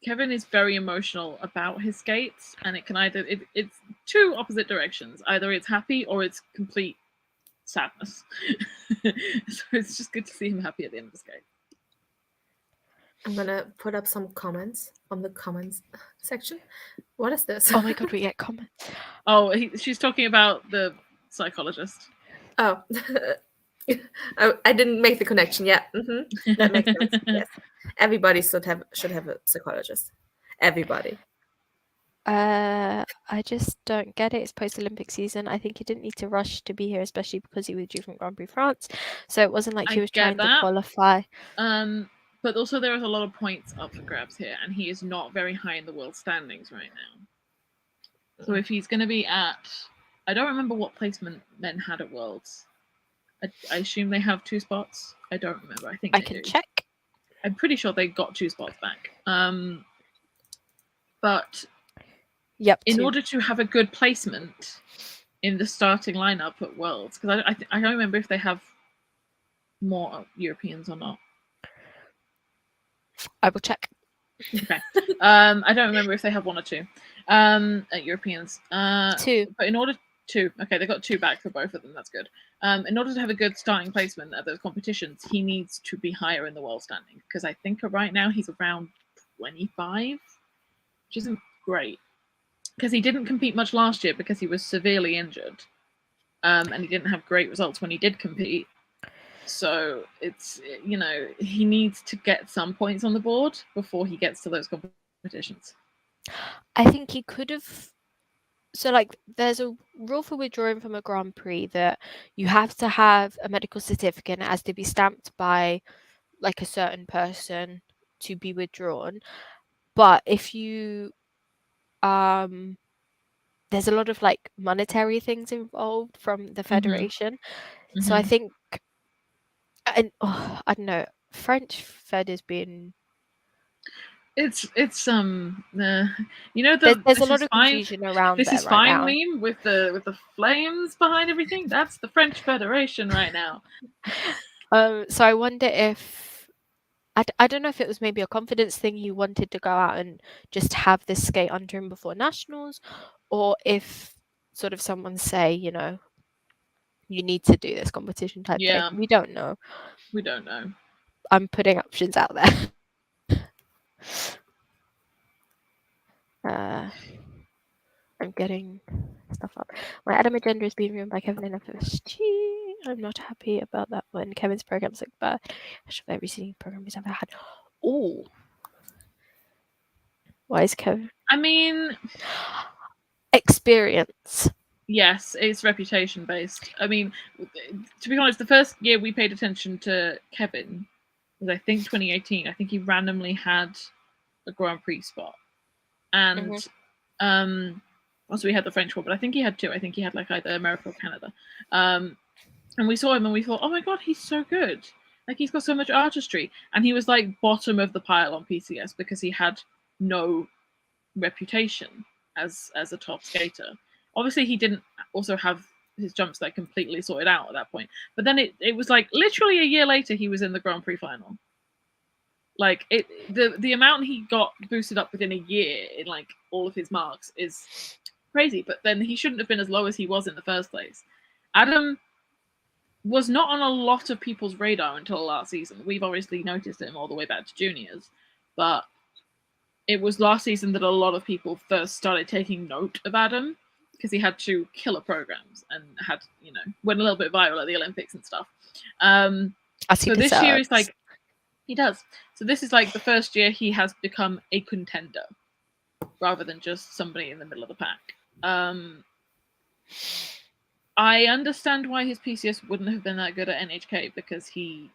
Kevin is very emotional about his skates, and it can either it's two opposite directions. Either it's happy or it's complete sadness. So it's just good to see him happy at the end of the skate. I'm gonna put up some comments from the comments section. What is this? Oh my god, we get comments. Oh, she's talking about the psychologist. Oh, I didn't make the connection yet. That makes sense. Yes, everybody should have a psychologist. Everybody. I just don't get it. It's post-Olympic season. I think he didn't need to rush to be here, especially because he withdrew from Grand Prix France. So it wasn't like he was trying to qualify. But also there is a lot of points up for grabs here, and he is not very high in the world standings right now. So if he's going to be at, I don't remember what placement men had at Worlds. I assume they have 2 spots. I don't remember. I think I can check. I'm pretty sure they got 2 spots back. But in order to have a good placement in the starting lineup at Worlds, because I don't remember if they have more Europeans or not. I will check. Okay. I don't remember if they have 1 or 2 Europeans. 2. But in order to, okay, they got 2 back for both of them. That's good. In order to have a good starting placement at those competitions, he needs to be higher in the world standing, because I think right now he's around 25, which isn't great. Because he didn't compete much last year because he was severely injured, and he didn't have great results when he did compete. So it's, he needs to get some points on the board before he gets to those competitions. I think he could have. So, like, there's a rule for withdrawing from a Grand Prix that you have to have a medical certificate, and it has to be stamped by, like, a certain person to be withdrawn. But if you, there's a lot of, like, monetary things involved from the federation. So I think, and I don't know, French Fed has been. It's there's a lot of confusion around this there is fine right now. meme with the flames behind everything. That's the French Federation right now. So I wonder if I don't know if it was maybe a confidence thing, he wanted to go out and just have this skate under him before nationals, or if sort of someone say, you need to do this competition type thing. We don't know. We don't know. I'm putting options out there. I'm getting stuff up. My Adam agenda is being ruined by Kevin and FSG. I'm not happy about that one. Kevin's program's like bad. I should have every single program he's ever had. Oh. Why is Kevin? I mean, experience. Yes, it's reputation based. I mean, to be honest, the first year we paid attention to Kevin was, I think, 2018. I think he randomly had a Grand Prix spot. And also we had the French one, but I think he had 2. I think he had like either America or Canada. And we saw him and we thought, oh my god, he's so good. Like, he's got so much artistry. And he was like bottom of the pile on PCS because he had no reputation as a top skater. Obviously, he didn't also have his jumps that completely sorted out at that point. But then it was like literally a year later he was in the Grand Prix final. Like the amount he got boosted up within a year in like all of his marks is crazy. But then he shouldn't have been as low as he was in the first place. Adam was not on a lot of people's radar until last season. We've obviously noticed him all the way back to juniors, but it was last season that a lot of people first started taking note of Adam because he had 2 killer programs and had, went a little bit viral at the Olympics and stuff. So this year is like, he does. So this is like the first year he has become a contender rather than just somebody in the middle of the pack. I understand why his PCS wouldn't have been that good at NHK because he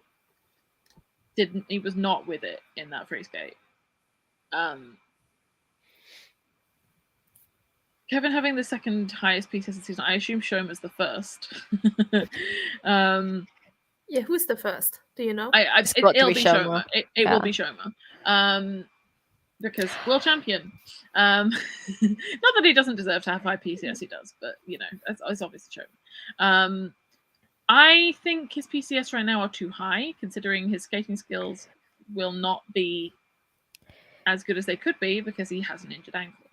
was not with it in that free skate. Kevin having the second highest PCS this season, I assume Shoma's the first. Yeah, who's the first? Do you know? It'll be Shoma. It will be Shoma. Because world champion. Not that he doesn't deserve to have high PCS, he does, but it's obviously Shoma. I think his PCS right now are too high, considering his skating skills will not be as good as they could be because he has an injured ankle.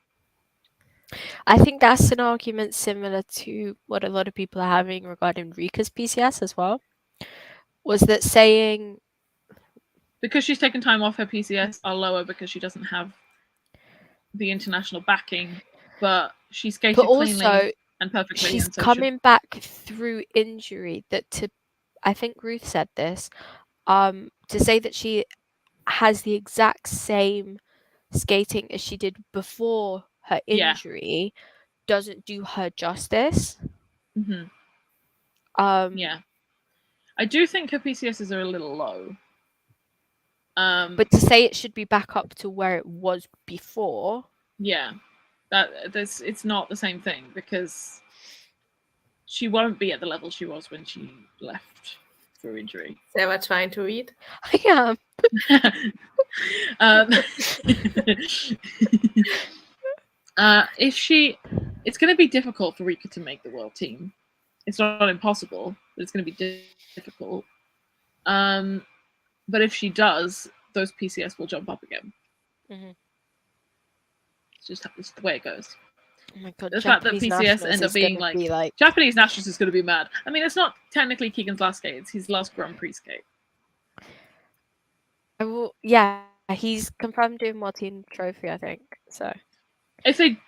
I think that's an argument similar to what a lot of people are having regarding Rika's PCS as well. Was that saying because she's taken time off, her PCS are lower because she doesn't have the international backing, but she skated cleanly and perfectly. She's and so coming back through injury. I think Ruth said this, to say that she has the exact same skating as she did before her injury doesn't do her justice. Mm-hmm. I do think her PCSs are a little low. But to say it should be back up to where it was before. Yeah. It's not the same thing because she won't be at the level she was when she left for injury. Is Sarah trying to read? I am. It's going to be difficult for Rika to make the world team. It's not impossible, but it's going to be difficult. But if she does, those PCS will jump up again. Mm-hmm. It's the way it goes. Oh my god! The fact that PCS end up being like Japanese nationals is going to be mad. I mean, it's not technically Keegan's last skate; it's his last Grand Prix skate. Yeah, he's confirmed doing World Team Trophy, I think. So, they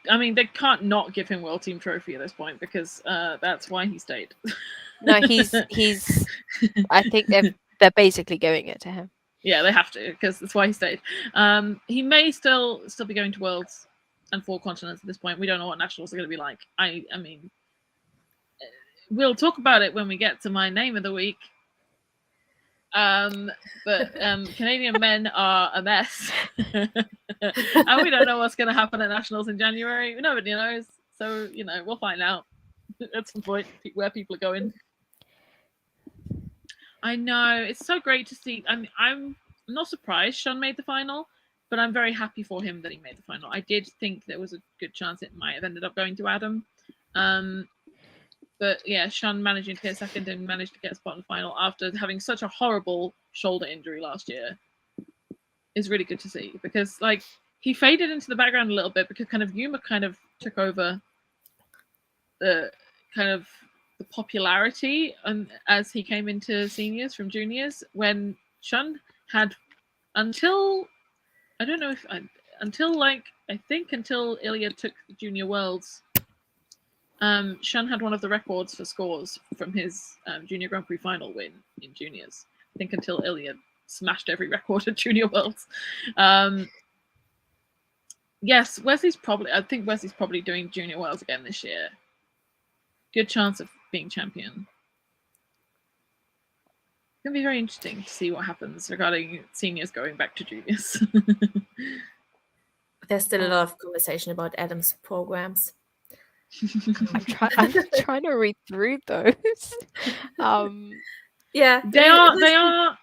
can't not give him World Team Trophy at this point because that's why he stayed. No, he's. I think they're basically giving it to him. Yeah, they have to because that's why he stayed. He may still be going to Worlds and 4 continents at this point. We don't know what nationals are going to be like. I mean, we'll talk about it when we get to my name of the week. But Canadian men are a mess, and we don't know what's going to happen at nationals in January. Nobody knows, so we'll find out at some point where people are going. I know it's so great to see. I'm not surprised Sean made the final, but I'm very happy for him that he made the final. I did think there was a good chance it might have ended up going to Adam. But yeah, Sean managing to get second and managed to get a spot in the final after having such a horrible shoulder injury last year is really good to see because he faded into the background a little bit because Yuma took over the popularity as he came into seniors from juniors when Sean had until Ilya took the junior worlds. Sean had one of the records for scores from his junior Grand Prix final win in juniors. I think until Ilya smashed every record at junior worlds. Yes, Wesley's probably doing junior worlds again this year. Good chance of being champion. It's going to be very interesting to see what happens regarding seniors going back to juniors. There's still a lot of conversation about Adam's programs. I'm trying to read through those. Yeah, they are.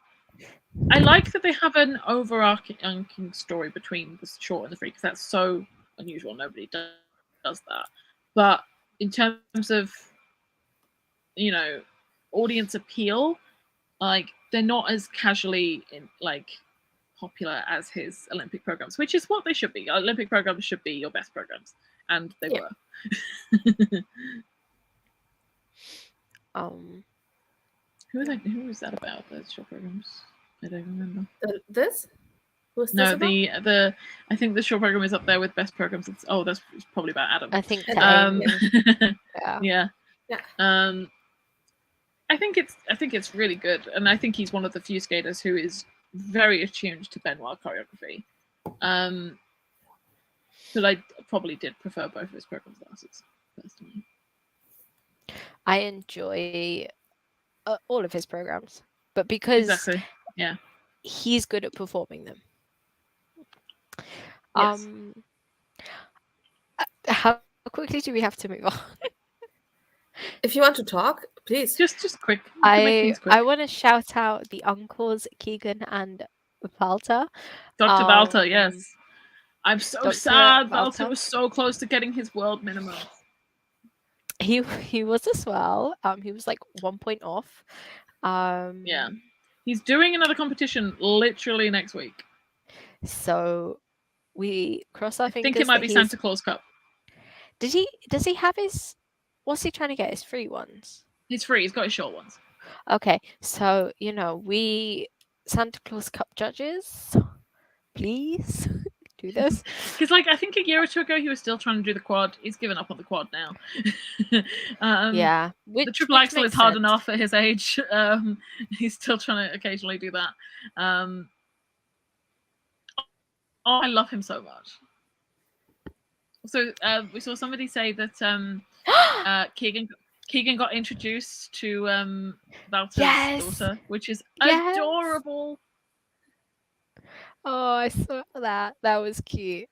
I like that they have an overarching story between the short and the free because that's so unusual. Nobody does that. But in terms of, you know, audience appeal, like they're not as casually popular as his Olympic programs, which is what they should be. Olympic programs should be your best programs, and they were. Who was that about? Those short programs? I don't remember. This? Who's No, this about? I think the short program is up there with best programs. That's probably about Adam. I think yeah. I think it's really good, and I think he's one of the few skaters who is very attuned to Benoit choreography. But I probably did prefer both of his programs personally. I enjoy all of his programs, but because he's good at performing them. Yes. How quickly do we have to move on? If you want to talk, please. Just quick. I want to shout out the uncles Keegan and Walter. Dr. Walter, yes. I'm so Dr. sad. Walter was so close to getting his world minimum. He was as well. He was like 1 point off. Yeah. He's doing another competition literally next week. So we cross our fingers. I think it might be Santa Claus Cup. Does he have his? What's he trying to get? His free ones? He's free. He's got his short ones. Okay, so we Santa Claus Cup judges, please do this. Because I think a year or two ago he was still trying to do the quad. He's given up on the quad now. Yeah, the triple axel is hard enough at his age. He's still trying to occasionally do that. I love him so much. So we saw somebody say that Keegan got introduced to Walter's daughter, which is adorable. Oh, I saw that. That was cute.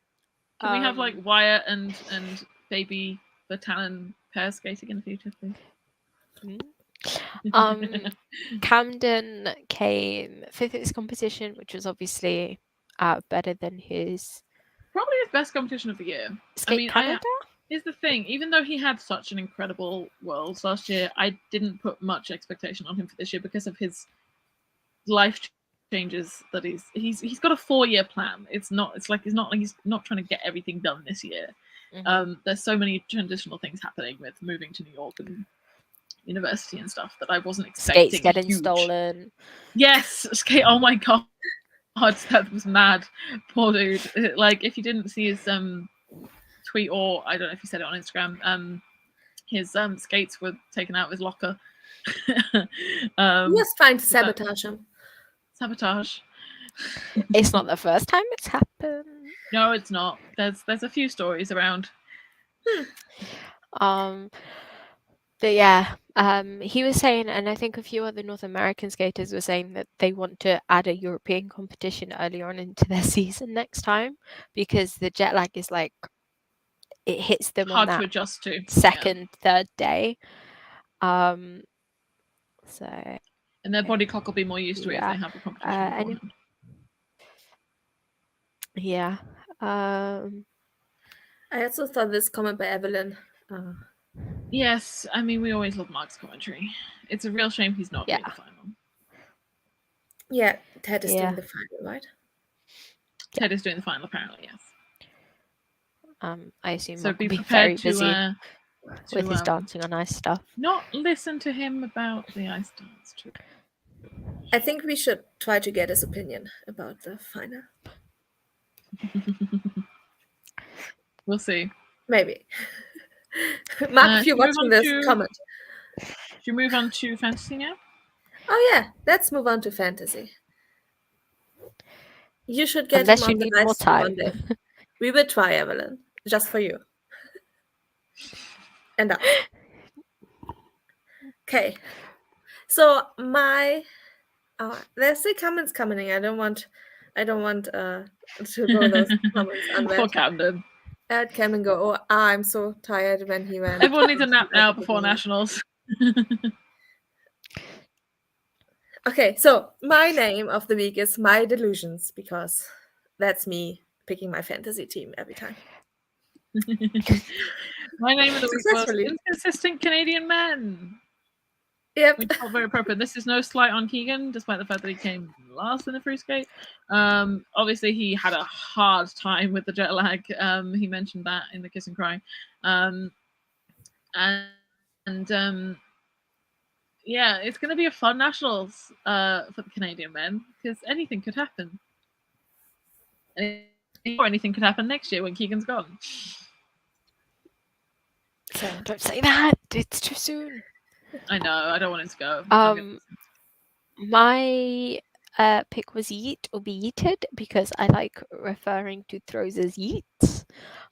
Can we have Wyatt and baby Batalon pair skating in the future, please? Camden came 5th at this competition, which was obviously better than his probably his best competition of the year. Canada? Is the thing, even though he had such an incredible Worlds last year, I didn't put much expectation on him for this year because of his life changes that he's got a 4-year plan. He's not trying to get everything done this year. Mm-hmm. There's so many transitional things happening with moving to New York and university and stuff that I wasn't expecting. Skates getting stolen. Yes, skate. Oh my god, that was mad. Poor dude. If you didn't see his tweet, or I don't know if he said it on Instagram, his skates were taken out of his locker. He was trying to sabotage him. Sabotage. It's not the first time it's happened. No, it's not. There's a few stories around. But yeah, he was saying, and I think a few other North American skaters were saying that they want to add a European competition earlier on into their season next time because the jet lag is it hits them hard on that to adjust to second, third day. And their body clock will be more used to it if they have a competition. Yeah. I also saw this comment by Evelyn. Yes, I mean, we always love Mark's commentary. It's a real shame he's not doing the final. Yeah, Ted is doing the final, right? Ted is doing the final, apparently, yes. I assume so. Be prepared very busy with his dancing on ice stuff. Not listen to him about the ice dance too. I think we should try to get his opinion about the final. We'll see. Maybe. Mark, if you're watching this, comment. Should you move on to fantasy now? Oh yeah, let's move on to fantasy. You should get Unless him on you the need more time. one day. We will try, Evelyn, just for you. And up. Okay. So there's the comments coming in. I don't want to go those comments unread. Poor Camden. Ed came and go, I'm so tired when he went. Everyone needs a nap now before nationals. Okay, so my name of the week is My Delusions, because that's me picking my fantasy team every time. My name of the week was Successfully. Inconsistent Canadian Men. Yep. Which felt very appropriate. This is no slight on Keegan, despite the fact that he came last in the free skate. Obviously, he had a hard time with the jet lag. He mentioned that in the Kiss and Cry. Yeah, it's going to be a fun nationals for the Canadian men because anything could happen. Or anything could happen next year when Keegan's gone. So, Don't say that. It's too soon. I know. I don't want him to go. My pick was yeet or be yeeted because I like referring to throws as yeets.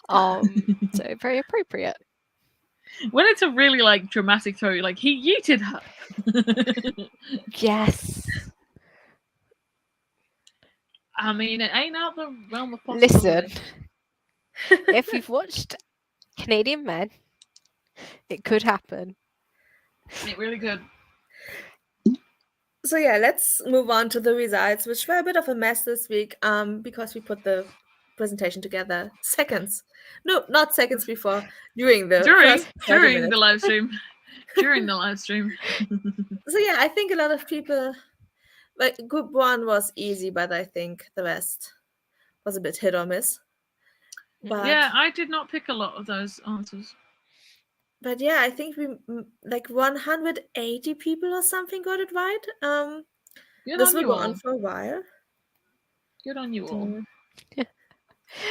So very appropriate. When it's a really like dramatic throw, like he yeeted her. Yes. I mean, it ain't out the realm of possibility. Listen, if you've watched Canadian Men, it could happen. It really good. So yeah, let's move on to the results, which were a bit of a mess this week because we put the presentation together seconds. No, not seconds before, during the first 30 during minutes. the live stream. During the live stream. So yeah, I think a lot of people, like group 1 was easy, but I think the rest was a bit hit or miss. But Yeah, I did not pick a lot of those answers. But yeah, I think we like 180 people or something got it right. Good This on will you go all. on for a while. Good on you all.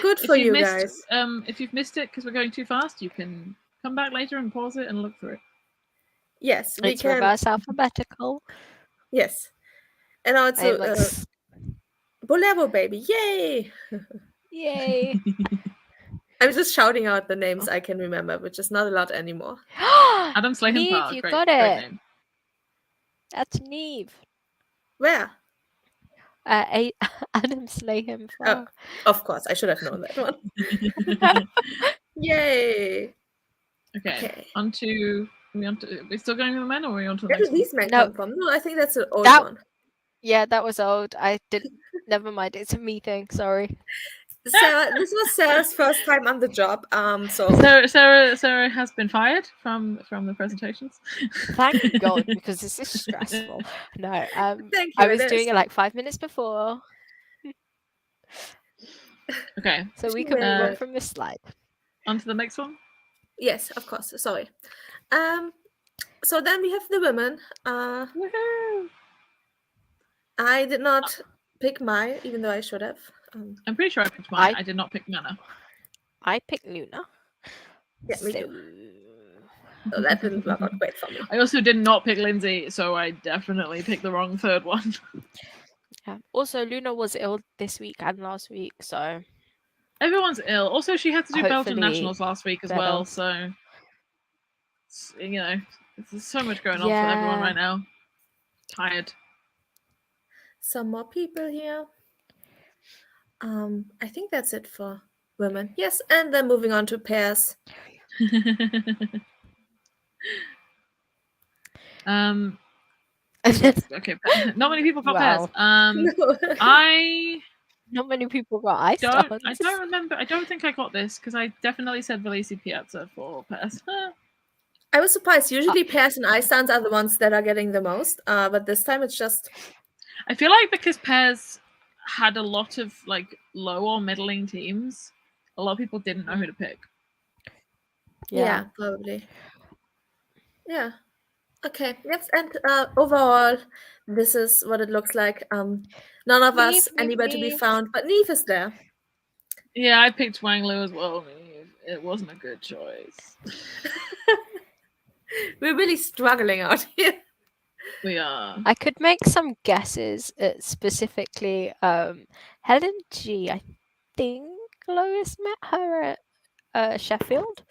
Good for you guys. If you've missed it because we're going too fast, you can come back later and pause it and look through it. Yes, we It's can. reverse alphabetical. Yes, and also I'm like, Bolero baby, yay! yay! I'm just shouting out the names I can remember, which is not a lot anymore. Adam Slahan Neve, Park. you Great, got great it. name. That's Neve. Where? Adam Slahan Park. Of course, I should have known that one. Yay! Okay. On to. Are we still going to the men, or are we on to the Where next do these men No. come from? No, I think that's an old That- one. Yeah, that was old. I did. Never mind. It's a me thing. Sorry. Sarah, this was Sarah's first time on the job. So Sarah has been fired from the presentations. Thank God, because this is stressful. No, thank you. I was it doing is. it like 5 minutes before, Okay. so we could move on from this slide. On to the next one. Yes, of course. Sorry. So then we have the women. Woohoo! I did not pick mine, even though I should have. I'm pretty sure I picked mine. I did not pick Mana. I picked Luna. Yeah, me too. So that didn't work out great for me. I also did not pick Lindsay, so I definitely picked the wrong third one. Yeah. Also, Luna was ill this week and last week, so Everyone's ill. Also, she had to do Belgian Hopefully nationals last week as well, so you know, there's so much going on for everyone right now. Tired. Some more people here. I think that's it for women. Yes, and then moving on to pairs. Okay, not many people got pairs. Not many people got ice I dance. don't remember. I don't think I got this because I definitely said Valisi Piazza for pairs. I was surprised. Usually pairs and ice dance are the ones that are getting the most, but this time it's just. I feel like because pairs had a lot of like low or middling teams, a lot of people didn't know who to pick. Yeah, probably. Yeah. Okay. Yes, and overall, this is what it looks like. None of us anywhere to be found, but Neve is there. Yeah, I picked Wang Lu as well. Neve. It wasn't a good choice. We're really struggling out here. We are. I could make some guesses at specifically Helen G. I think Lois met her at Sheffield.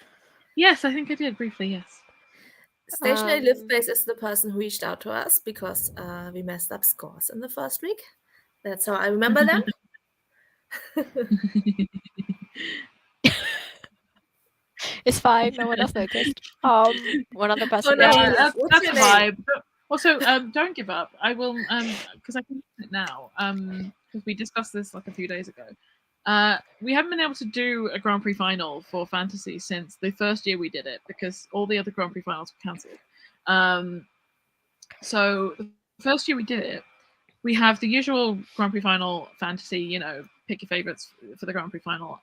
Yes, I think I did briefly, yes. Stationary Lift Base is the person who reached out to us because we messed up scores in the first week. That's how I remember them. It's fine. No one else noticed. One other person. That's a vibe. Also, don't give up. I will, because I can do it now. Because we discussed this like a few days ago. We haven't been able to do a Grand Prix final for fantasy since the first year we did it because all the other Grand Prix finals were cancelled. So the first year we did it, we have the usual Grand Prix final fantasy, you know, pick your favorites for the Grand Prix final.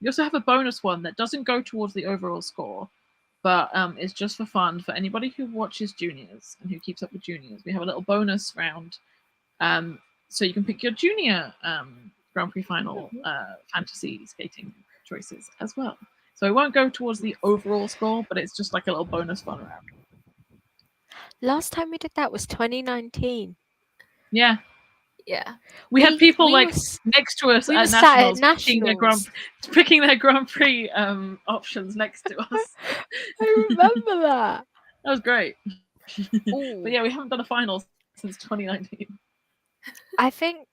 We also have a bonus one that doesn't go towards the overall score, but it's just for fun for anybody who watches juniors and who keeps up with juniors. We have a little bonus round, so you can pick your junior Grand Prix final fantasy skating choices as well. So it won't go towards the overall score, but it's just like a little bonus fun round. Last time we did that was 2019. Yeah. Yeah. We had people we like were s- next to us we at were sat at Nationals, picking their Grand Prix options next to us. I remember that. That was great. Ooh. But yeah, we haven't done a final since 2019. I think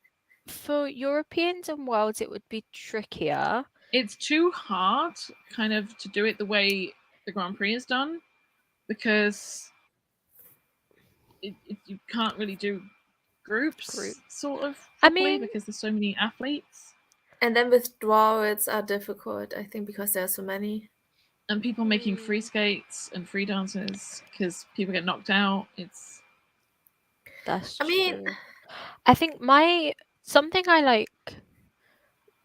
for Europeans and Worlds it would be trickier. It's too hard kind of to do it the way the Grand Prix is done because you can't really do groups sort of properly because there's so many athletes. And then withdrawals are difficult, I think, because there are so many. And people making free skates and free dances because people get knocked out. That's I mean, true. I think something I like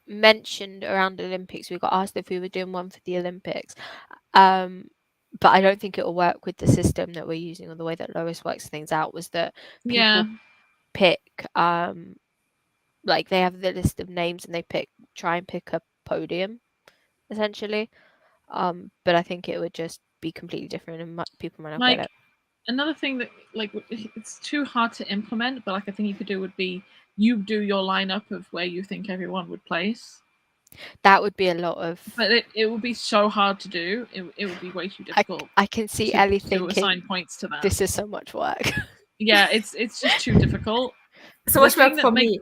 mentioned around the Olympics, we got asked if we were doing one for the Olympics. But I don't think it'll work with the system that we're using or the way that Lois works things out, was that people pick like they have the list of names and they try and pick a podium essentially. But I think it would just be completely different and people might not get it. Another thing that like it's too hard to implement, but like I think you could do would be you do your lineup of where you think everyone would place. That would be a lot of. But it would be so hard to do. It would be way too difficult. I can see Elli thinking assign points to that. This is so much work. Yeah, it's just too difficult. So much work for me.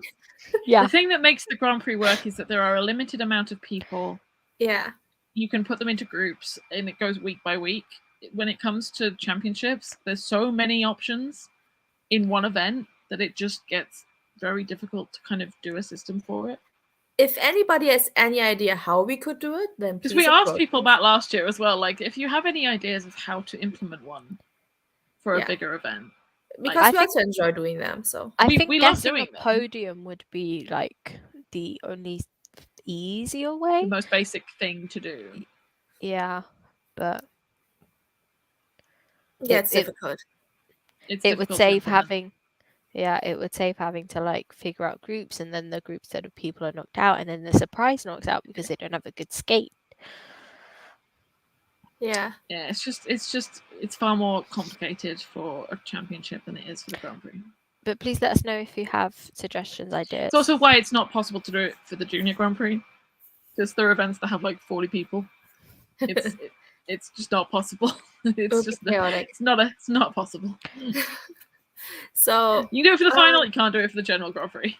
Yeah. The thing that makes the Grand Prix work is that there are a limited amount of people. Yeah. You can put them into groups and it goes week by week. When it comes to championships, there's so many options in one event that it just gets very difficult to kind of do a system for it. If anybody has any idea how we could do it, then because we asked people that last year as well, like if you have any ideas of how to implement one for a bigger event, because we also enjoy doing them. So I think we love doing a podium would be like the only easier way, the most basic thing to do. Yeah, but it's difficult. It would save having. Yeah, it would save having to like figure out groups, and then the groups that of people are knocked out, and then the surprise knocks out because they don't have a good skate. Yeah. Yeah, it's far more complicated for a championship than it is for the Grand Prix. But please let us know if you have suggestions, ideas. It's also why it's not possible to do it for the Junior Grand Prix, because there are events that have like 40 people. It's just not possible. It's just chaotic. It's not possible. So you do it for the final, you can't do it for the general Grand Prix.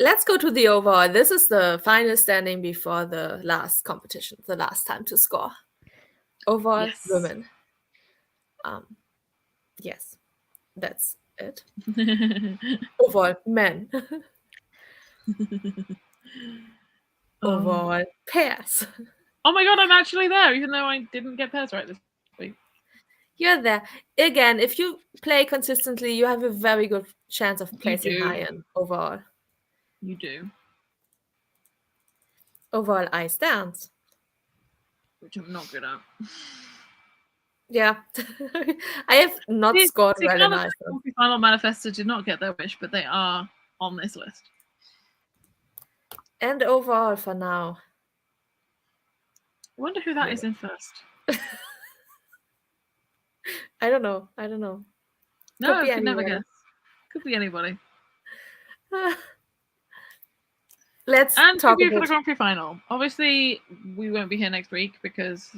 Let's go to the overall. This is the final standing before the last competition, the last time to score. Overall, women. Yes, that's it. Overall, men. Overall, pairs. Oh my god, I'm actually there, even though I didn't get pairs right this week. You're there. Again, if you play consistently, you have a very good chance of placing high in overall. You do. Overall ice dance. Which I'm not good at. Yeah. I have not scored well in ice dance. The final manifesto did not get their wish, but they are on this list. And overall for now. I wonder who that is in first. I don't know. No, I could never guess. Could be anybody. Let's talk about for the Grand Prix final. Obviously, we won't be here next week because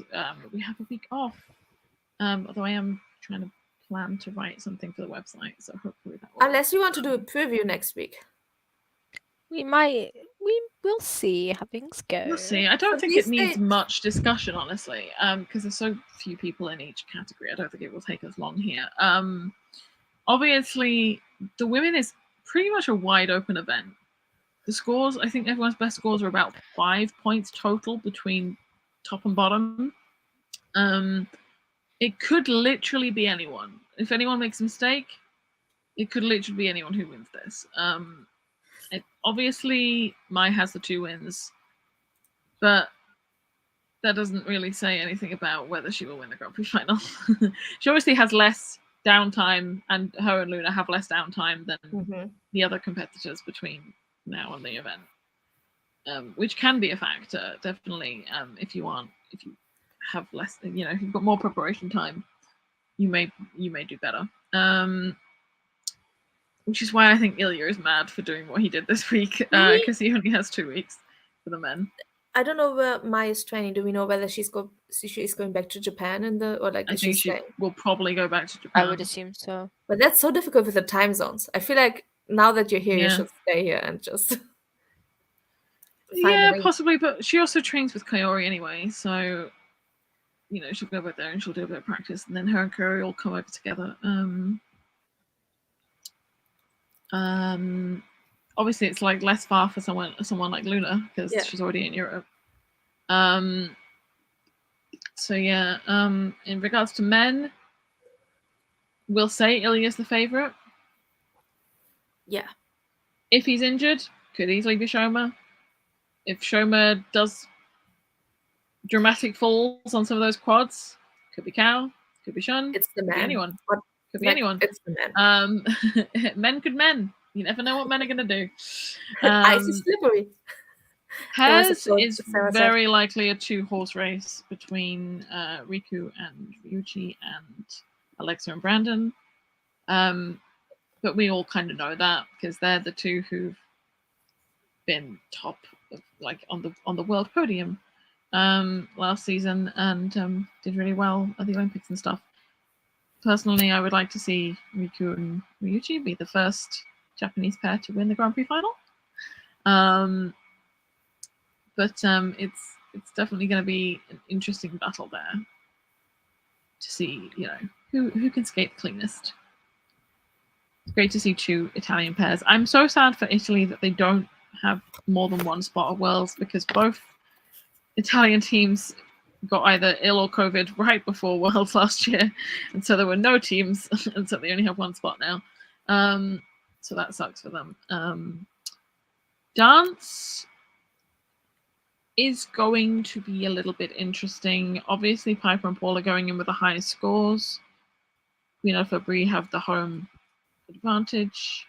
we have a week off. Although I am trying to plan to write something for the website, so hopefully that will. Unless you want to do a preview next week. We'll see how things go. We'll see. I don't think it needs much discussion, honestly, because there's so few people in each category. I don't think it will take us long here. Obviously, the women is pretty much a wide open event. the scores, I think everyone's best scores are about 5 points total between top and bottom. It could literally be anyone. If anyone makes a mistake, it could literally be anyone who wins this. Obviously, Mai has the 2 wins, but that doesn't really say anything about whether she will win the Grand Prix final. She obviously has less downtime, and her and Luna have less downtime than the other competitors between now and the event, which can be a factor, definitely. If you have less, if you've got more preparation time, you may do better. Which is why I think Ilya is mad for doing what he did this week, because he only has 2 weeks for the men. I don't know where Mai is training. Do we know whether she's going back to Japan I think she will probably go back to Japan. I would assume so. But that's so difficult with the time zones. I feel like now that you're here, you should stay here and just. Possibly, but she also trains with Kaori anyway, so she'll go back there and she'll do a bit of practice, and then her and Kaori will come over together. Obviously, it's like less far for someone like Luna because she's already in Europe. So yeah, in regards to men, we'll say Ilya's the favorite. Yeah. If he's injured, could easily be Shoma. If Shoma does dramatic falls on some of those quads, could be Cal, could be Shun, it's the could man. be anyone. Could be anyone. It's the men. Men could men. You never know what men are going to do. Ice is slippery. Pairs is very likely a 2-horse race between Riku and Ryuichi and Alexa and Brandon. But we all kind of know that because they're the 2 who've been top of, on the world podium last season and did really well at the Olympics and stuff. Personally, I would like to see Riku and Ryuichi be the first Japanese pair to win the Grand Prix final. But it's definitely going to be an interesting battle there to see, who can skate the cleanest. It's great to see 2 Italian pairs. I'm so sad for Italy that they don't have more than 1 spot at Worlds because both Italian teams got either ill or COVID right before Worlds last year, and so there were no teams, and so they only have 1 spot now. So that sucks for them. Dance is going to be a little bit interesting. Obviously, Piper and Paul are going in with the highest scores. We know Fabri have the home advantage,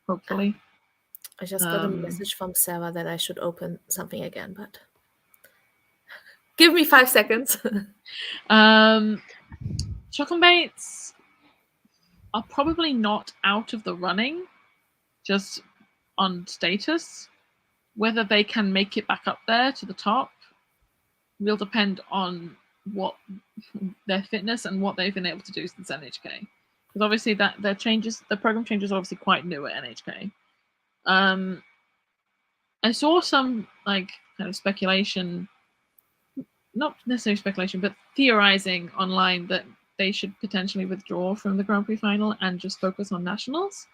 hopefully. I just got a message from Sarah that I should open something again, but give me 5 seconds. Chocolate are probably not out of the running, just on status. Whether they can make it back up there to the top will depend on what their fitness and what they've been able to do since NHK. Because obviously the program changes are obviously quite new at NHK. I saw some kind of speculation, not necessarily speculation, but theorizing online that they should potentially withdraw from the Grand Prix final and just focus on nationals.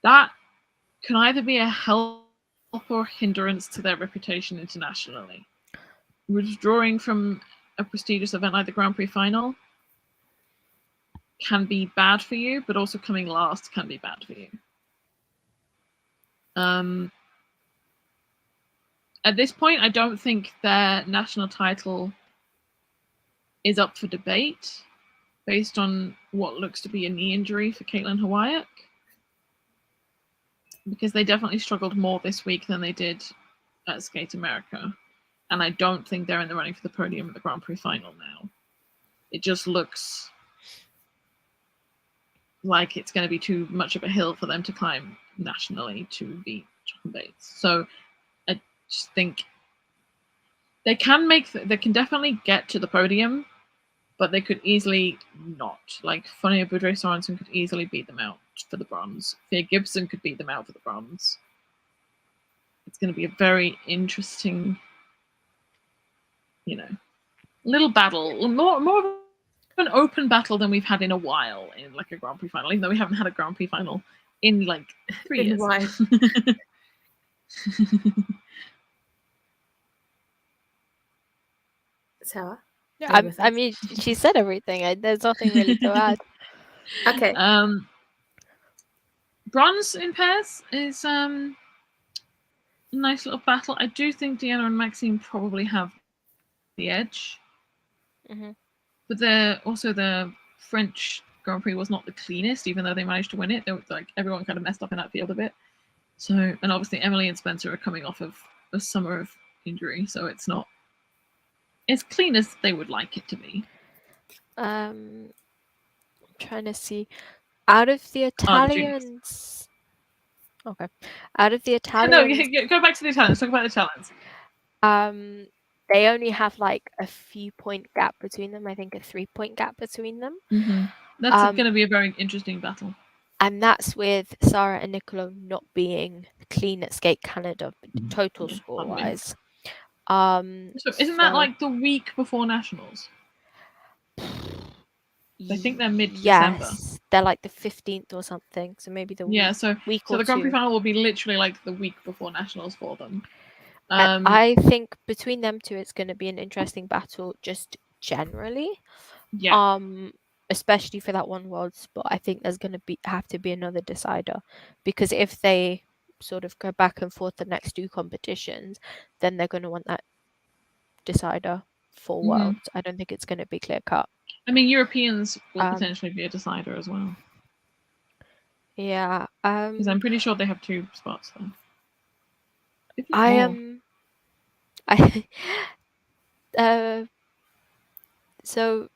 That can either be a help or hindrance to their reputation internationally. Withdrawing from a prestigious event like the Grand Prix final can be bad for you, but also coming last can be bad for you. At this point, I don't think their national title is up for debate based on what looks to be a knee injury for Caitlin Hawaii, because they definitely struggled more this week than they did at Skate America. And I don't think they're in the running for the podium at the Grand Prix final now. It just looks like it's going to be too much of a hill for them to climb nationally to beat Chocolate Bates. So I just think they can definitely get to the podium, but they could easily not. Funny Boudre Sorensen could easily beat them out for the bronze. Fia Gibson could beat them out for the bronze. It's going to be a very interesting, little battle. More of an open battle than we've had in a while in a Grand Prix final, even though we haven't had a Grand Prix final in like 3 In years. white. Sarah? I with us? mean, she said everything. There's nothing really to add. Okay. Bronze in pairs is a nice little battle. I do think Deanna and Maxine probably have the edge. Mhm. But also the French Grand Prix was not the cleanest, even though they managed to win it. They were, like, everyone kind of messed up in that field a bit. So, and obviously Emily and Spencer are coming off of a summer of injury, so it's not as clean as they would like it to be. I'm trying to see. Out of the Italians, okay. Out of the Italians, No, go back to the Italians. Talk about the Italians. they only have like a few point gap between them. I think a 3-point gap between them. Mm-hmm. That's going to be a very interesting battle. And that's with Sarah and Nicolo not being clean at Skate Canada, total score wise. So isn't that like the week before Nationals? I think they're mid-December. Yes, they're like the 15th or something. So maybe the week so or the Grand Prix two. final will be literally like the week before Nationals for them. I think between them two, it's going to be an interesting battle just generally. Yeah. Especially for that one world spot. I think there's going to have to be another decider, because if they sort of go back and forth the next 2 competitions, then they're going to want that decider for worlds. I don't think it's going to be clear cut. I mean, Europeans will potentially be a decider as well. Yeah. Because I'm pretty sure they have 2 spots there. I am. So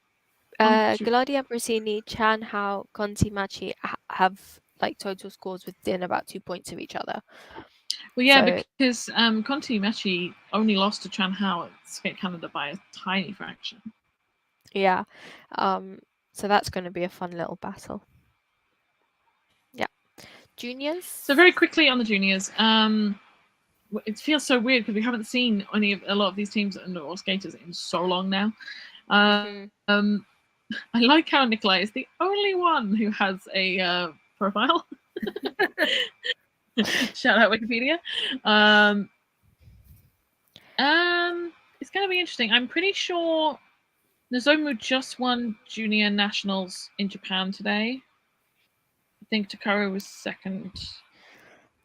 Gallardi, Ambrosini, Chan, Hao, Conti, Machi have like total scores within about 2 points of each other. Well, yeah, because Conti Machi only lost to Chan Hao at Skate Canada by a tiny fraction. Yeah. So that's going to be a fun little battle. Yeah. Juniors? So very quickly on the juniors, it feels so weird because we haven't seen a lot of these teams or skaters in so long now. I like how Nikolai is the only one who has a profile. Shout out Wikipedia. It's going to be interesting. I'm pretty sure Nozomu just won junior nationals in Japan today. I think Takaru was second.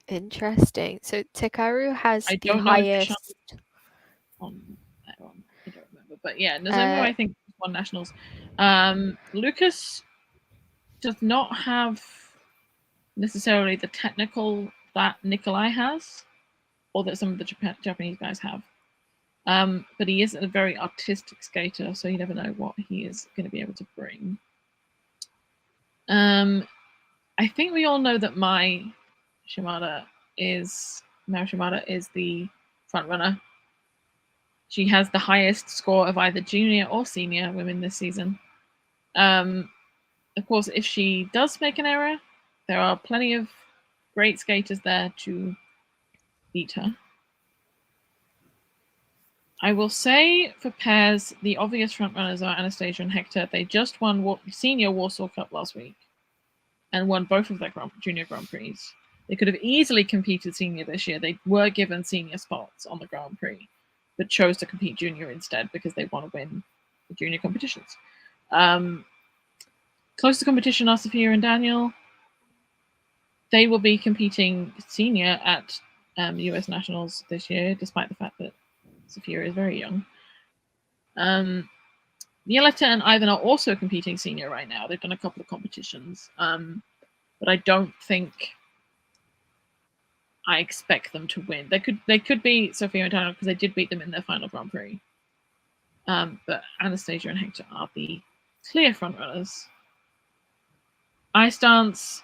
Interesting. So Takaru has the highest. On that one, I don't remember, but yeah, Nozomu I think won nationals. Lucas does not have necessarily the technical that Nikolai has, or that some of the Japanese guys have. But he is a very artistic skater, so you never know what he is going to be able to bring. I think we all know that Mao Shimada is the front runner. She has the highest score of either junior or senior women this season. Of course, if she does make an error, there are plenty of great skaters there to beat her. I will say for pairs, the obvious frontrunners are Anastasia and Hector. They just won Senior Warsaw Cup last week and won both of their junior Grand Prix. They could have easily competed senior this year. They were given senior spots on the Grand Prix, but chose to compete junior instead because they want to win the junior competitions. Close to competition are Sophia and Daniel. They will be competing senior at US Nationals this year, despite the fact that Sophia is very young. Violetta and Ivan are also competing senior right now. They've done a couple of competitions, but I don't think I expect them to win. They could beat Sophia and Daniel because they did beat them in their final Grand Prix. But Anastasia and Hector are the clear frontrunners. Ice dance,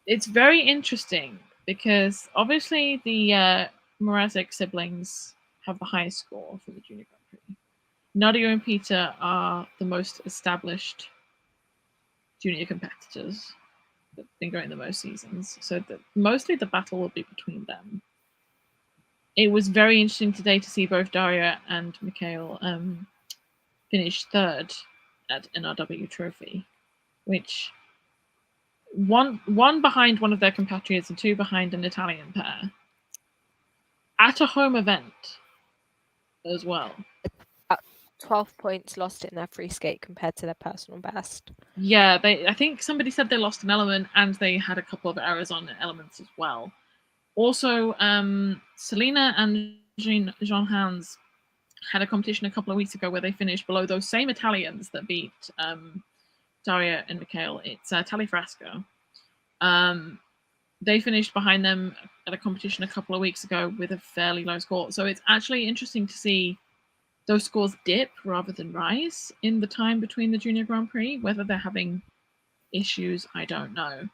it's very interesting because obviously the Mrazek siblings have the highest score for the junior Grand Prix. Nadia and Peter are the most established junior competitors that have been going the most seasons, so mostly the battle will be between them. It was very interesting today to see both Daria and Mikhail finish third at NRW Trophy, which one behind one of their compatriots and 2 behind an Italian pair at a home event as well. 12 points lost in their free skate compared to their personal best. Yeah, I think somebody said they lost an element and they had a couple of errors on elements as well. Also, Selena and Jean-Hans had a competition a couple of weeks ago where they finished below those same Italians that beat Daria and Mikhail. It's Talifrasco. They finished behind them at a competition a couple of weeks ago with a fairly low score. So it's actually interesting to see those scores dip rather than rise in the time between the Junior Grand Prix. Whether they're having issues, I don't know.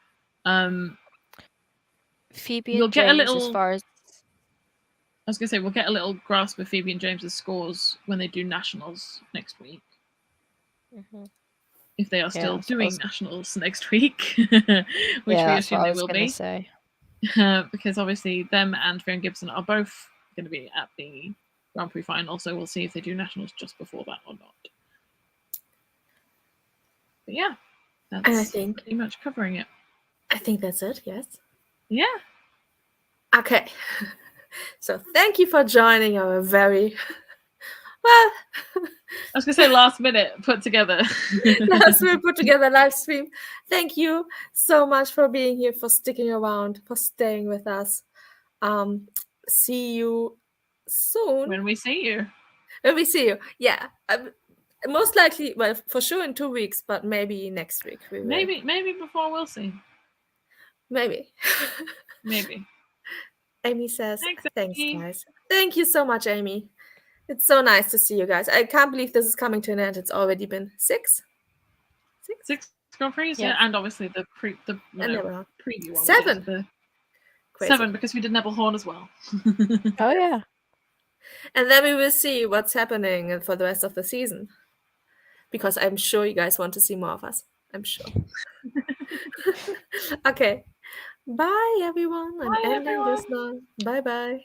Phoebe You'll and get a James, little- as far as I was going to say, we'll get a little grasp of Phoebe and James's scores when they do nationals next week. Mhm. If they are still that's what I doing was- nationals next week, which yeah, we that's assume what I they was will gonna be. say. Because obviously them and Fiona Gibson are both going to be at the Grand Prix final, so we'll see if they do nationals just before that or not. But yeah, that's And I think pretty much covering it. that's it. Yes. Yeah. Okay. So thank you for joining our very well I was going to say last minute put together. last minute put together live stream. Thank you so much for being here, for sticking around, for staying with us. See you soon When we see you. when we see you. Yeah, most likely, well, for sure in 2 weeks, but maybe next week we will. Maybe before we'll see. Maybe. Amy says, thanks, Amy. guys. Thank you so much, Amy. It's so nice to see you guys. I can't believe this is coming to an end. It's already been 6 Grand Prix, Yeah. and obviously the and there were preview one. 7. The Crazy. 7 because we did Neville Horn as well. Oh yeah. And then we will see what's happening for the rest of the season. Because I'm sure you guys want to see more of us. I'm sure. Okay. Bye, everyone. I'm ending this now. Bye-bye.